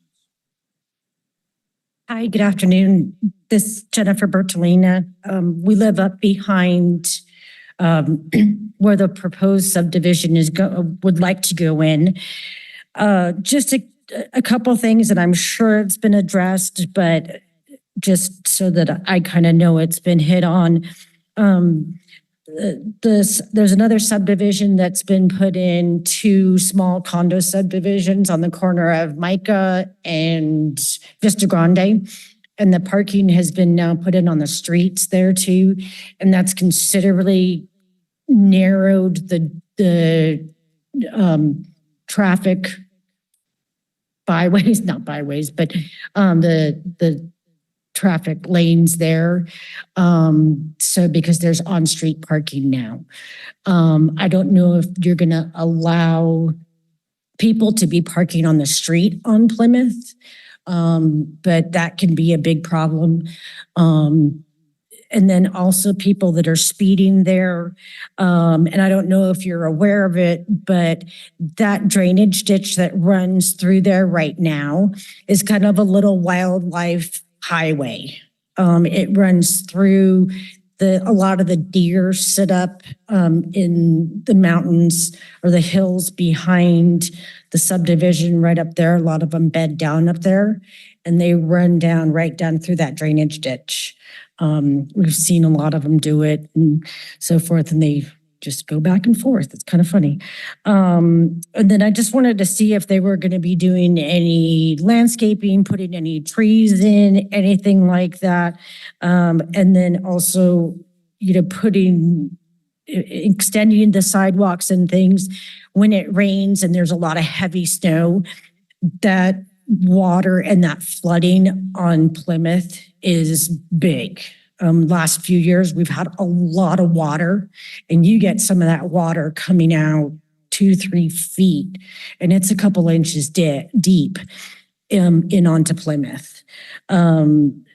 Hi, good afternoon. This is Jennifer Bertolina. We live up behind where the proposed subdivision would like to go in. Just a couple things, and I'm sure it's been addressed, but just so that I kind of know it's been hit on. There's another subdivision that's been put in, 2 small condo subdivisions on the corner of Micah and Vista Grande. And the parking has been now put in on the streets there too. And that's considerably narrowed the traffic byways, not byways, but the traffic lanes there. So because there's on-street parking now. I don't know if you're gonna allow people to be parking on the street on Plymouth, but that can be a big problem. and then also people that are speeding there. And I don't know if you're aware of it, but that drainage ditch that runs through there right now is kind of a little wildlife highway. It runs through a lot of the deer sit up in the mountains or the hills behind the subdivision right up there. A lot of them bed down up there, and they run down right down through that drainage ditch. We've seen a lot of them do it and so forth, and they just go back and forth. It's kind of funny. And then I just wanted to see if they were going to be doing any landscaping, putting any trees in, anything like that. And then also, extending the sidewalks and things when it rains and there's a lot of heavy snow, that water and that flooding on Plymouth is big. Last few years, we've had a lot of water, and you get some of that water coming out 2-3 feet, and it's a couple inches deep in onto Plymouth. And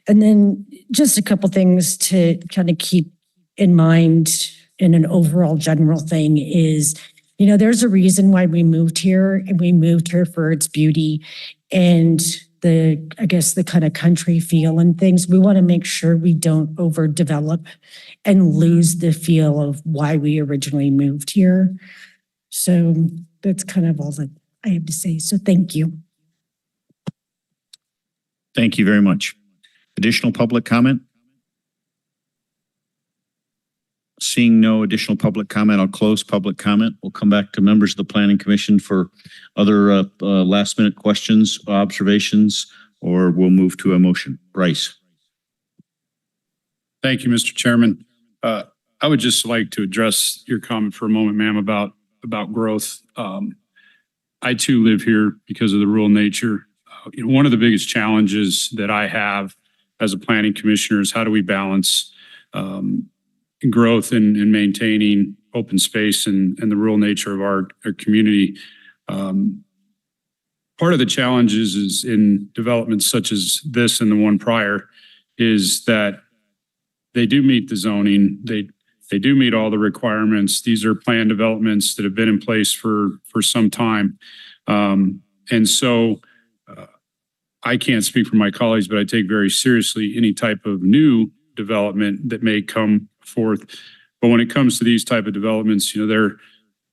then just a couple things to kind of keep in mind in an overall general thing is, there's a reason why we moved here, and we moved here for its beauty and the kind of country feel and things. We want to make sure we don't overdevelop and lose the feel of why we originally moved here. So that's kind of all that I have to say. So thank you. Thank you very much. Additional public comment? Seeing no additional public comment, I'll close public comment. We'll come back to members of the Planning Commission for other last minute questions, observations, or we'll move to a motion. Bryce. Thank you, Mr. Chairman. I would just like to address your comment for a moment, ma'am, about growth. I too live here because of the rural nature. One of the biggest challenges that I have as a planning commissioner is how do we balance growth and maintaining open space and the rural nature of our community. Part of the challenges is in developments such as this and the one prior is that they do meet the zoning. They do meet all the requirements. These are planned developments that have been in place for some time. And so I can't speak for my colleagues, but I take very seriously any type of new development that may come forth. But when it comes to these type of developments,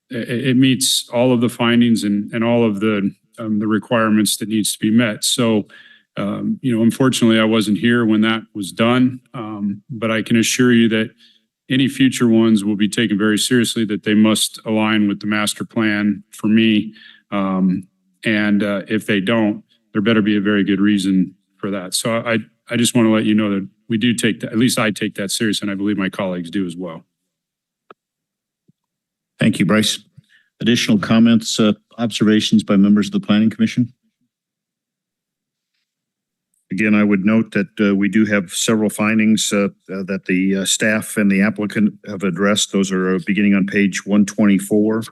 it meets all of the findings and all of the requirements that needs to be met. So, unfortunately, I wasn't here when that was done, but I can assure you that any future ones will be taken very seriously, that they must align with the master plan for me. And if they don't, there better be a very good reason for that. So I just want to let you know that we do take that, at least I take that serious, and I believe my colleagues do as well. Thank you, Bryce. Additional comments, observations by members of the Planning Commission? Again, I would note that we do have several findings that the staff and the applicant have addressed. Those are beginning on page 124.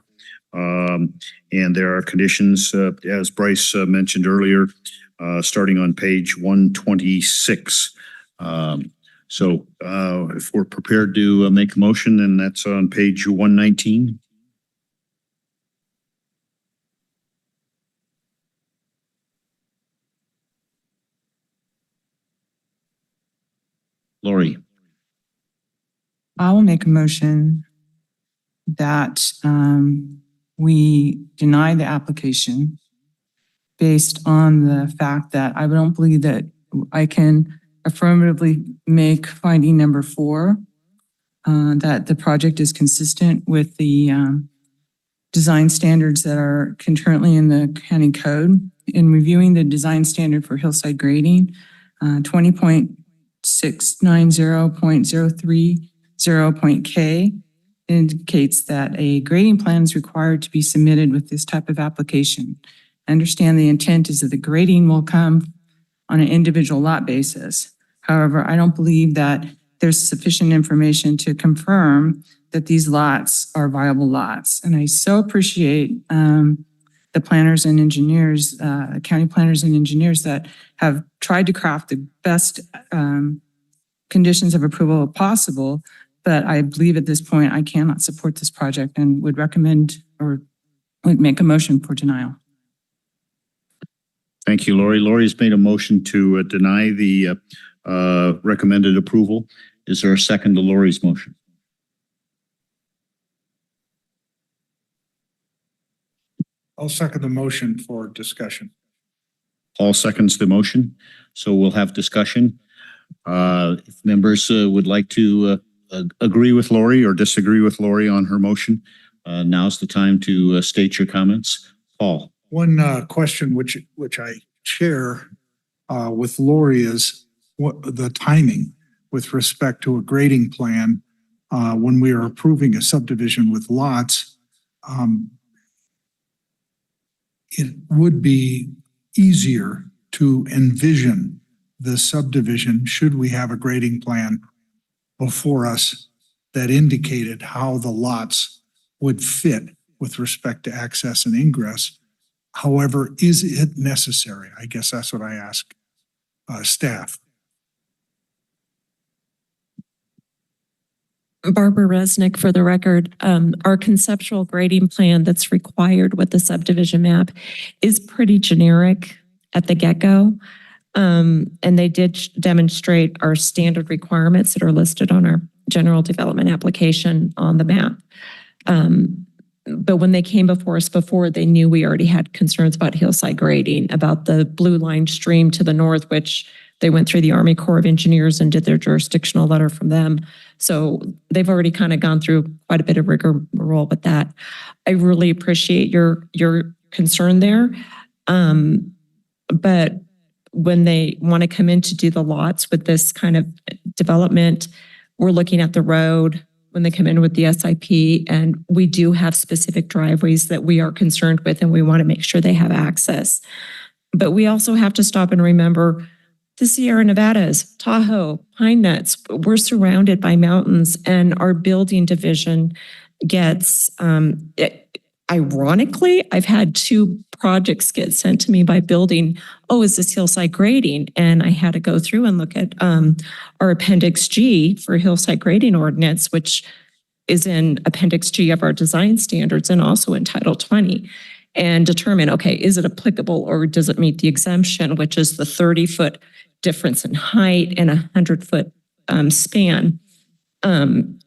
And there are conditions, as Bryce mentioned earlier, starting on page 126. So if we're prepared to make a motion, then that's on page 119. Lori. I will make a motion that we deny the application based on the fact that I don't believe that I can affirmatively make finding number 4, that the project is consistent with the design standards that are currently in the county code. In reviewing the design standard for hillside grading, 20.690.030.K indicates that a grading plan is required to be submitted with this type of application. I understand the intent is that the grading will come on an individual lot basis. However, I don't believe that there's sufficient information to confirm that these lots are viable lots. And I so appreciate the planners and engineers, county planners and engineers that have tried to craft the best conditions of approval possible. But I believe at this point, I cannot support this project and would recommend or would make a motion for denial. Thank you, Lori. Lori's made a motion to deny the recommended approval. Is there a second to Lori's motion? I'll second the motion for discussion. All seconds the motion, so we'll have discussion. If members would like to agree with Lori or disagree with Lori on her motion, now's the time to state your comments. Paul. One question which I share with Lori is what the timing with respect to a grading plan when we are approving a subdivision with lots. It would be easier to envision the subdivision should we have a grading plan before us that indicated how the lots would fit with respect to access and ingress. However, is it necessary? I guess that's what I ask staff. Barbara Resnick, for the record, our conceptual grading plan that's required with the subdivision map is pretty generic at the get-go. And they did demonstrate our standard requirements that are listed on our general development application on the map. But when they came before us before, they knew we already had concerns about hillside grading, about the blue line stream to the north, which they went through the Army Corps of Engineers and did their jurisdictional letter from them. So they've already kind of gone through quite a bit of rigmarole with that. I really appreciate your concern there. But when they want to come in to do the lots with this kind of development, we're looking at the road when they come in with the SIP, and we do have specific driveways that we are concerned with, and we want to make sure they have access. But we also have to stop and remember the Sierra Nevadas, Tahoe, Pine Nuts. We're surrounded by mountains, and our building division gets, ironically, I've had 2 projects get sent to me by building, oh, is this hillside grading? And I had to go through and look at our Appendix G for hillside grading ordinance, which is in Appendix G of our design standards and also in Title 20, and determine, okay, is it applicable or does it meet the exemption, which is the 30-foot difference in height and a 100-foot span.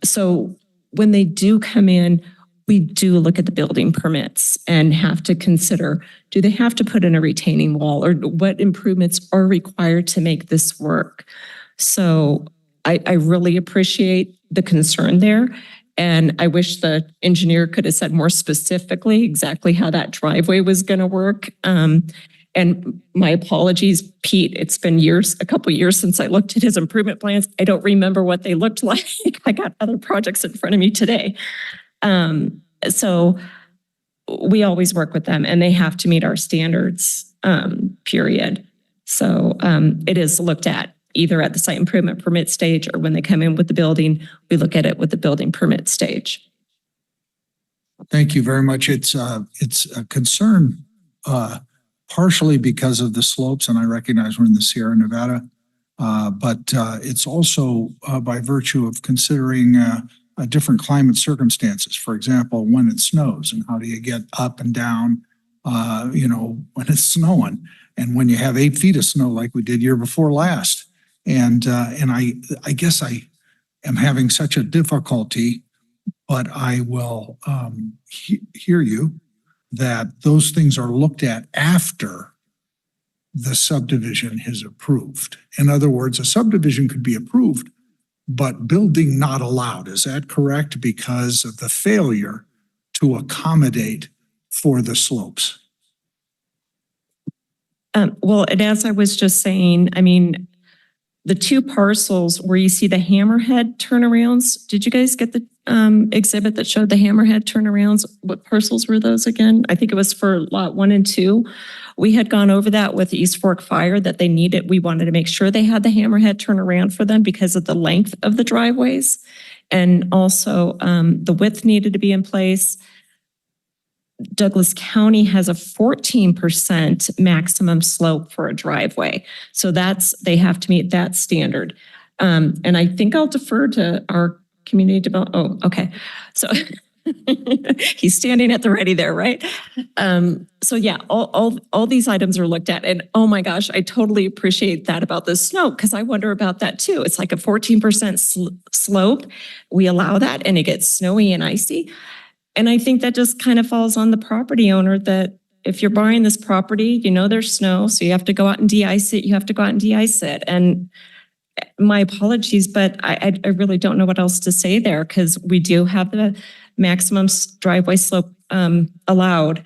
So when they do come in, we do look at the building permits and have to consider, do they have to put in a retaining wall, or what improvements are required to make this work? So I really appreciate the concern there. And I wish the engineer could have said more specifically exactly how that driveway was going to work. And my apologies, Pete, it's been a couple of years since I looked at his improvement plans. I don't remember what they looked like. I got other projects in front of me today. So we always work with them, and they have to meet our standards, period. So it is looked at either at the site improvement permit stage, or when they come in with the building, we look at it with the building permit stage. Thank you very much. It's a concern partially because of the slopes, and I recognize we're in the Sierra Nevada, but it's also by virtue of considering different climate circumstances. For example, when it snows, and how do you get up and down, when it's snowing, and when you have 8 feet of snow like we did year before last. And I guess I am having such a difficulty, but I will hear you that those things are looked at after the subdivision is approved. In other words, a subdivision could be approved, but building not allowed. Is that correct? Because of the failure to accommodate for the slopes. Well, and as I was just saying, I mean, the 2 parcels where you see the hammerhead turnarounds, did you guys get the exhibit that showed the hammerhead turnarounds? What parcels were those again? I think it was for lot 1 and 2. We had gone over that with East Fork Fire, that they needed, we wanted to make sure they had the hammerhead turnaround for them because of the length of the driveways. And also the width needed to be in place. Douglas County has a 14% maximum slope for a driveway. So they have to meet that standard. And I think I'll defer to our community development. Oh, okay. So he's standing at the ready there, right? So yeah, all these items are looked at, and oh my gosh, I totally appreciate that about the snow, because I wonder about that too. It's like a 14% slope. We allow that and it gets snowy and icy. And I think that just kind of falls on the property owner that if you're buying this property, you know there's snow, so you have to go out and de-ice it. You have to go out and de-ice it. And my apologies, but I really don't know what else to say there, because we do have the maximum driveway slope allowed,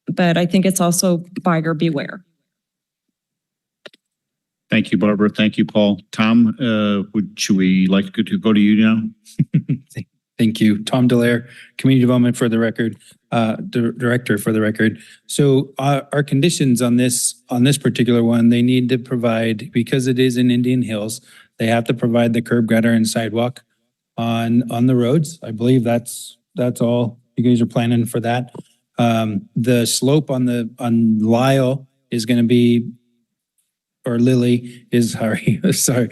but I think it's also buyer beware. Thank you, Barbara. Thank you, Paul. Tom, should we like to go to you now? Thank you. Tom Delaire, Community Development for the record, Director for the record. So our conditions on this particular one, they need to provide, because it is in Indian Hills, they have to provide the curb, gutter, and sidewalk on the roads. I believe that's all. You guys are planning for that. The slope on Lyle is going to be, or Lily is, sorry. Sorry.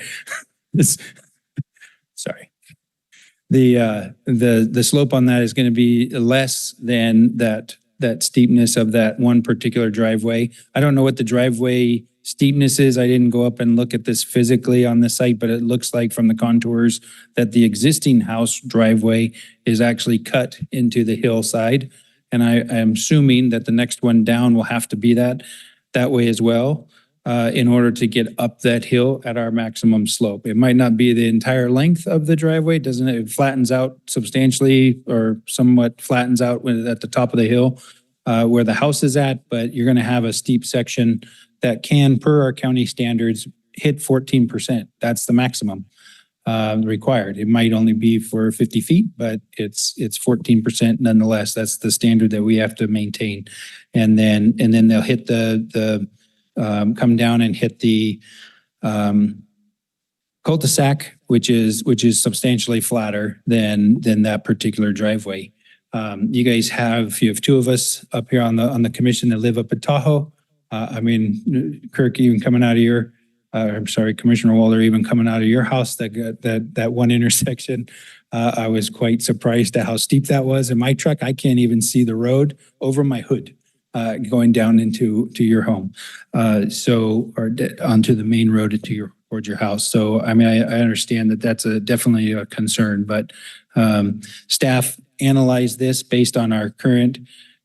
The slope on that is going to be less than that steepness of that one particular driveway. I don't know what the driveway steepness is. I didn't go up and look at this physically on the site, but it looks like from the contours that the existing house driveway is actually cut into the hillside. And I am assuming that the next one down will have to be that way as well. In order to get up that hill at our maximum slope. It might not be the entire length of the driveway, it flattens out substantially or somewhat flattens out at the top of the hill where the house is at, but you're going to have a steep section that can, per our county standards, hit 14%. That's the maximum required. It might only be for 50 feet, but it's 14% nonetheless. That's the standard that we have to maintain. And then they'll hit come down and hit the cul-de-sac, which is substantially flatter than that particular driveway. You have two of us up here on the commission that live up at Tahoe. Kirk, even coming out of Commissioner Walder, even coming out of your house, that one intersection, I was quite surprised at how steep that was. In my truck, I can't even see the road over my hood. Going down to your home, or onto the main road towards your house. So, I understand that that's definitely a concern, but staff analyzed this based on our current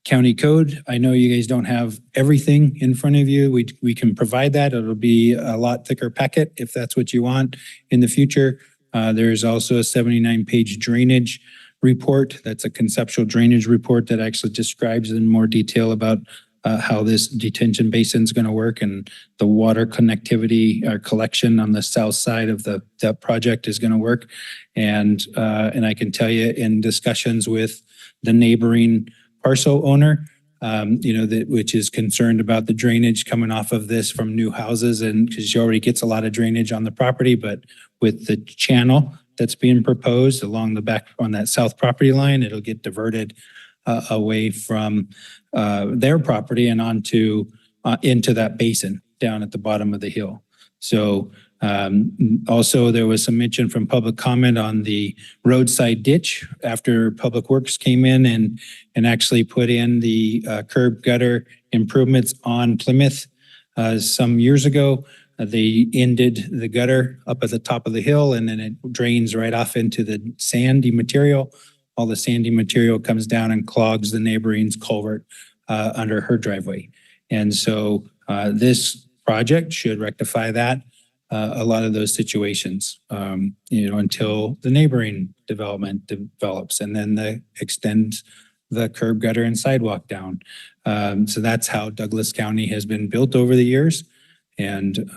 county code. I know you guys don't have everything in front of you. We can provide that. It'll be a lot thicker packet if that's what you want in the future. There's also a 79-page drainage report. That's a conceptual drainage report that actually describes in more detail about how this detention basin is going to work and the water connectivity or collection on the south side of that project is going to work. And I can tell you in discussions with the neighboring parcel owner, which is concerned about the drainage coming off of this from new houses, and because she already gets a lot of drainage on the property, but with the channel that's being proposed along the back on that south property line, it'll get diverted away from their property and onto into that basin down at the bottom of the hill. So also there was some mention from public comment on the roadside ditch after Public Works came in and actually put in the curb gutter improvements on Plymouth some years ago. They ended the gutter up at the top of the hill, and then it drains right off into the sandy material. All the sandy material comes down and clogs the neighboring culvert under her driveway. And so this project should rectify that, a lot of those situations, until the neighboring development develops, and then extends the curb, gutter, and sidewalk down. So that's how Douglas County has been built over the years. And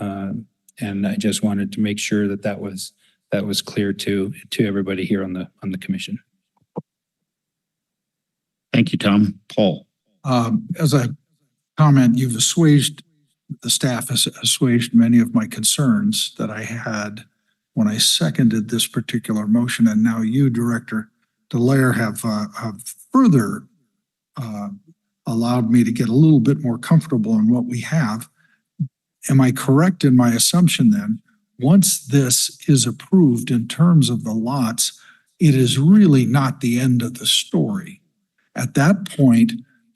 I just wanted to make sure that was clear to everybody here on the commission. Thank you, Tom. Paul. As a comment, the staff has assuaged many of my concerns that I had when I seconded this particular motion, and now you, Director Delaire, have further allowed me to get a little bit more comfortable in what we have. Am I correct in my assumption then? Once this is approved in terms of the lots, it is really not the end of the story. At that point,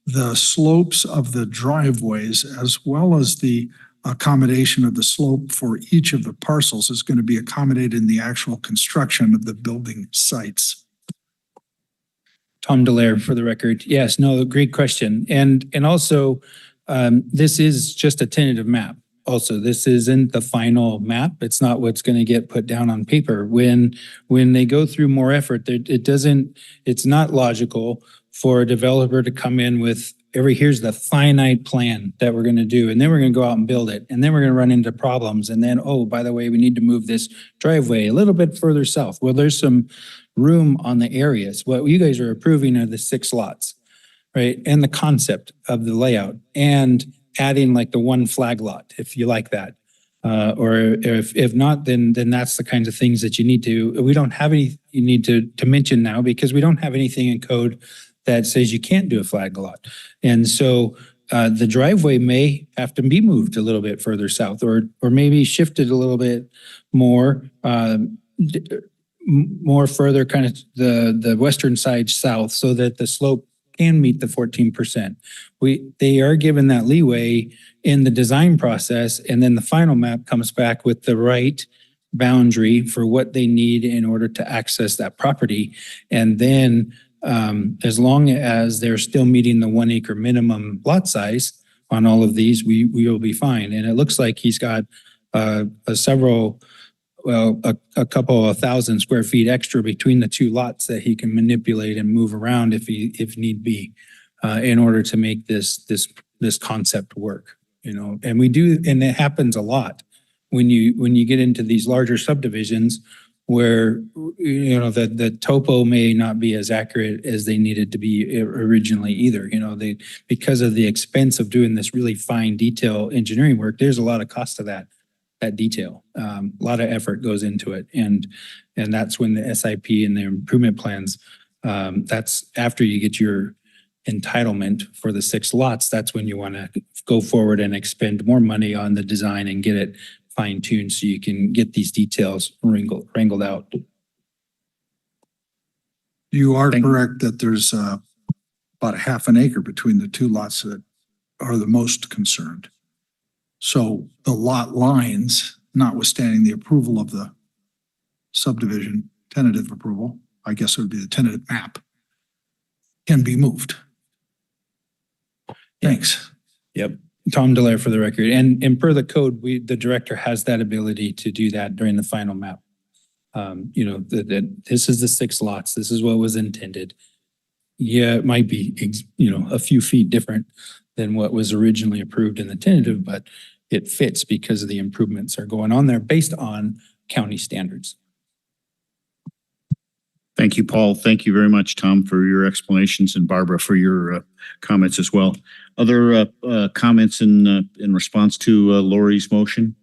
the slopes of the driveways, as well as the accommodation of the slope for each of the parcels, is going to be accommodated in the actual construction of the building sites. Tom Delaire for the record. Yes, no, great question. And also, this is just a tentative map. Also, this isn't the final map. It's not what's going to get put down on paper. When they go through more effort, it's not logical for a developer to come in with here's the finite plan that we're going to do, and then we're going to go out and build it, and then we're going to run into problems, and then, oh, by the way, we need to move this driveway a little bit further south. Well, there's some room on the areas. What you guys are approving are the 6 lots, right? And the concept of the layout, and adding like the 1 flag lot, if you like that. Or if not, then that's the kinds of things that you need to, we don't have any, you need to mention now, because we don't have anything in code that says you can't do a flag lot. And so the driveway may have to be moved a little bit further south, or maybe shifted a little bit more, more further kind of the western side south, so that the slope can meet the 14%. They are given that leeway in the design process, and then the final map comes back with the right boundary for what they need in order to access that property. And then as long as they're still meeting the 1 acre minimum lot size on all of these, we will be fine. And it looks like he's got a couple of 1,000 square feet extra between the 2 lots that he can manipulate and move around if need be, in order to make this concept work. And we do, and it happens a lot when you get into these larger subdivisions, where the topo may not be as accurate as they needed to be originally either. Because of the expense of doing this really fine detail engineering work, there's a lot of cost to that detail. A lot of effort goes into it. And that's when the SIP and the improvement plans, that's after you get your entitlement for the 6 lots, that's when you want to go forward and expend more money on the design and get it fine-tuned so you can get these details wrangled out. You are correct that there's about a half an acre between the 2 lots that are the most concerned. So the lot lines, notwithstanding the approval of the subdivision, tentative approval, I guess it would be the tentative map, can be moved. Thanks. Yep. Tom Delaire for the record. And per the code, the director has that ability to do that during the final map. This is the 6 lots. This is what was intended. Yeah, it might be, a few feet different than what was originally approved in the tentative, but it fits because of the improvements are going on there based on county standards. Thank you, Paul. Thank you very much, Tom, for your explanations, and Barbara for your comments as well. Other comments in response to Lori's motion?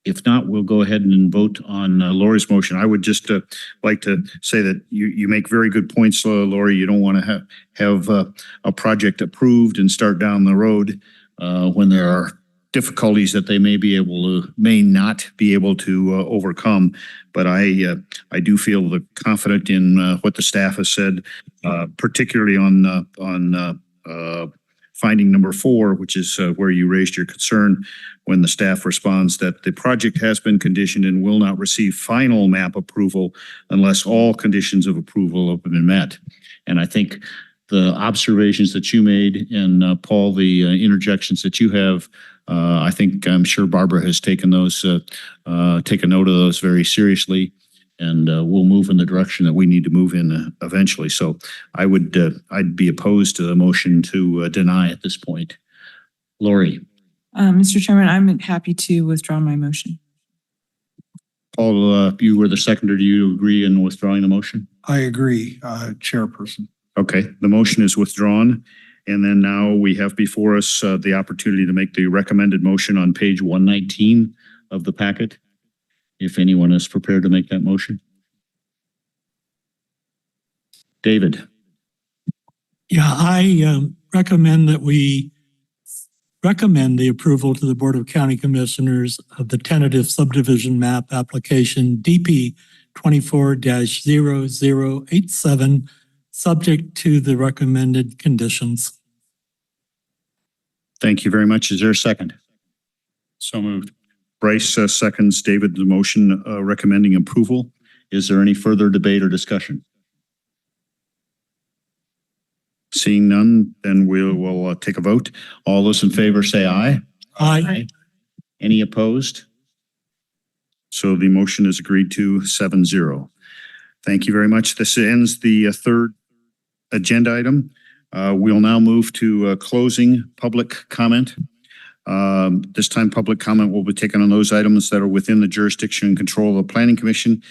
If not, we'll go ahead and vote on Lori's motion. I would just like to say that you make very good points, Lori. You don't want to have a project approved and start down the road when there are difficulties that they may not be able to overcome. But I do feel confident in what the staff has said, particularly on finding number 4, which is where you raised your concern, when the staff responds that the project has been conditioned and will not receive final map approval unless all conditions of approval have been met. And I think the observations that you made, and Paul, the interjections that you have, I'm sure Barbara has taken those, taken note of those very seriously, and we'll move in the direction that we need to move in eventually. So I'd be opposed to the motion to deny at this point. Lori. Mr. Chairman, I'm happy to withdraw my motion. Paul, you were the seconder. Do you agree in withdrawing the motion? I agree, Chairperson. Okay, the motion is withdrawn. And then now we have before us the opportunity to make the recommended motion on page 119 of the packet. If anyone is prepared to make that motion. David. Yeah, I recommend that we recommend the approval to the Board of County Commissioners of the tentative subdivision map application DP 24-0087, subject to the recommended conditions. Thank you very much. Is there a second? So moved. Bryce seconds David, the motion recommending approval. Is there any further debate or discussion? Seeing none, then we'll take a vote. All those in favor say aye. Aye. Any opposed? So the motion is agreed to 7-0. Thank you very much. This ends the third agenda item. We'll now move to closing public comment. This time, public comment will be taken on those items that are within the jurisdiction and control of the Planning Commission,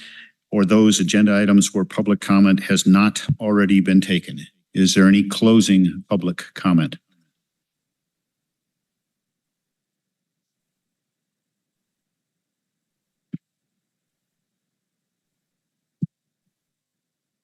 or those agenda items where public comment has not already been taken. Is there any closing public comment?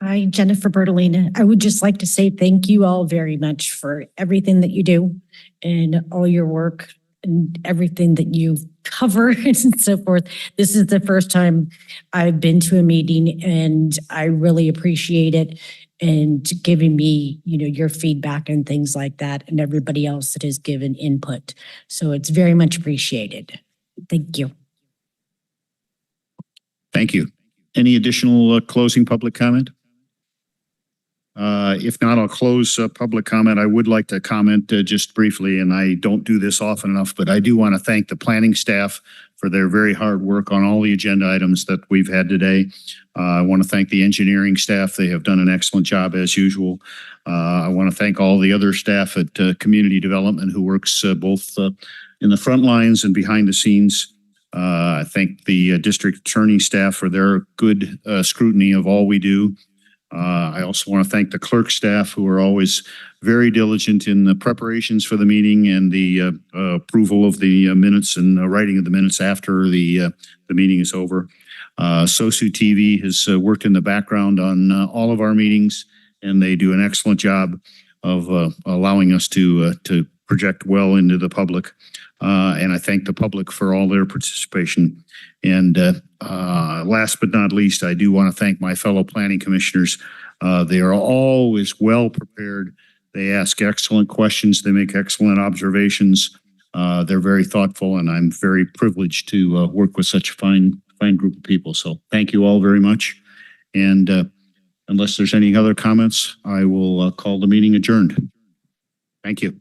Hi, Jennifer Bertolina. I would just like to say thank you all very much for everything that you do and all your work and everything that you cover and so forth. This is the first time I've been to a meeting and I really appreciate it, and giving me, your feedback and things like that, and everybody else that has given input. So it's very much appreciated. Thank you. Thank you. Any additional closing public comment? If not, I'll close public comment. I would like to comment just briefly, and I don't do this often enough, but I do want to thank the planning staff for their very hard work on all the agenda items that we've had today. I want to thank the engineering staff. They have done an excellent job as usual. I want to thank all the other staff at Community Development who works both in the front lines and behind the scenes. I thank the district attorney staff for their good scrutiny of all we do. I also want to thank the clerk staff who are always very diligent in the preparations for the meeting and the approval of the minutes and writing of the minutes after the meeting is over. SOSU TV has worked in the background on all of our meetings, and they do an excellent job of allowing us to project well into the public. And I thank the public for all their participation. And last but not least, I do want to thank my fellow planning commissioners. They are always well prepared. They ask excellent questions. They make excellent observations. They're very thoughtful, and I'm very privileged to work with such a fine group of people. So thank you all very much. And unless there's any other comments, I will call the meeting adjourned. Thank you.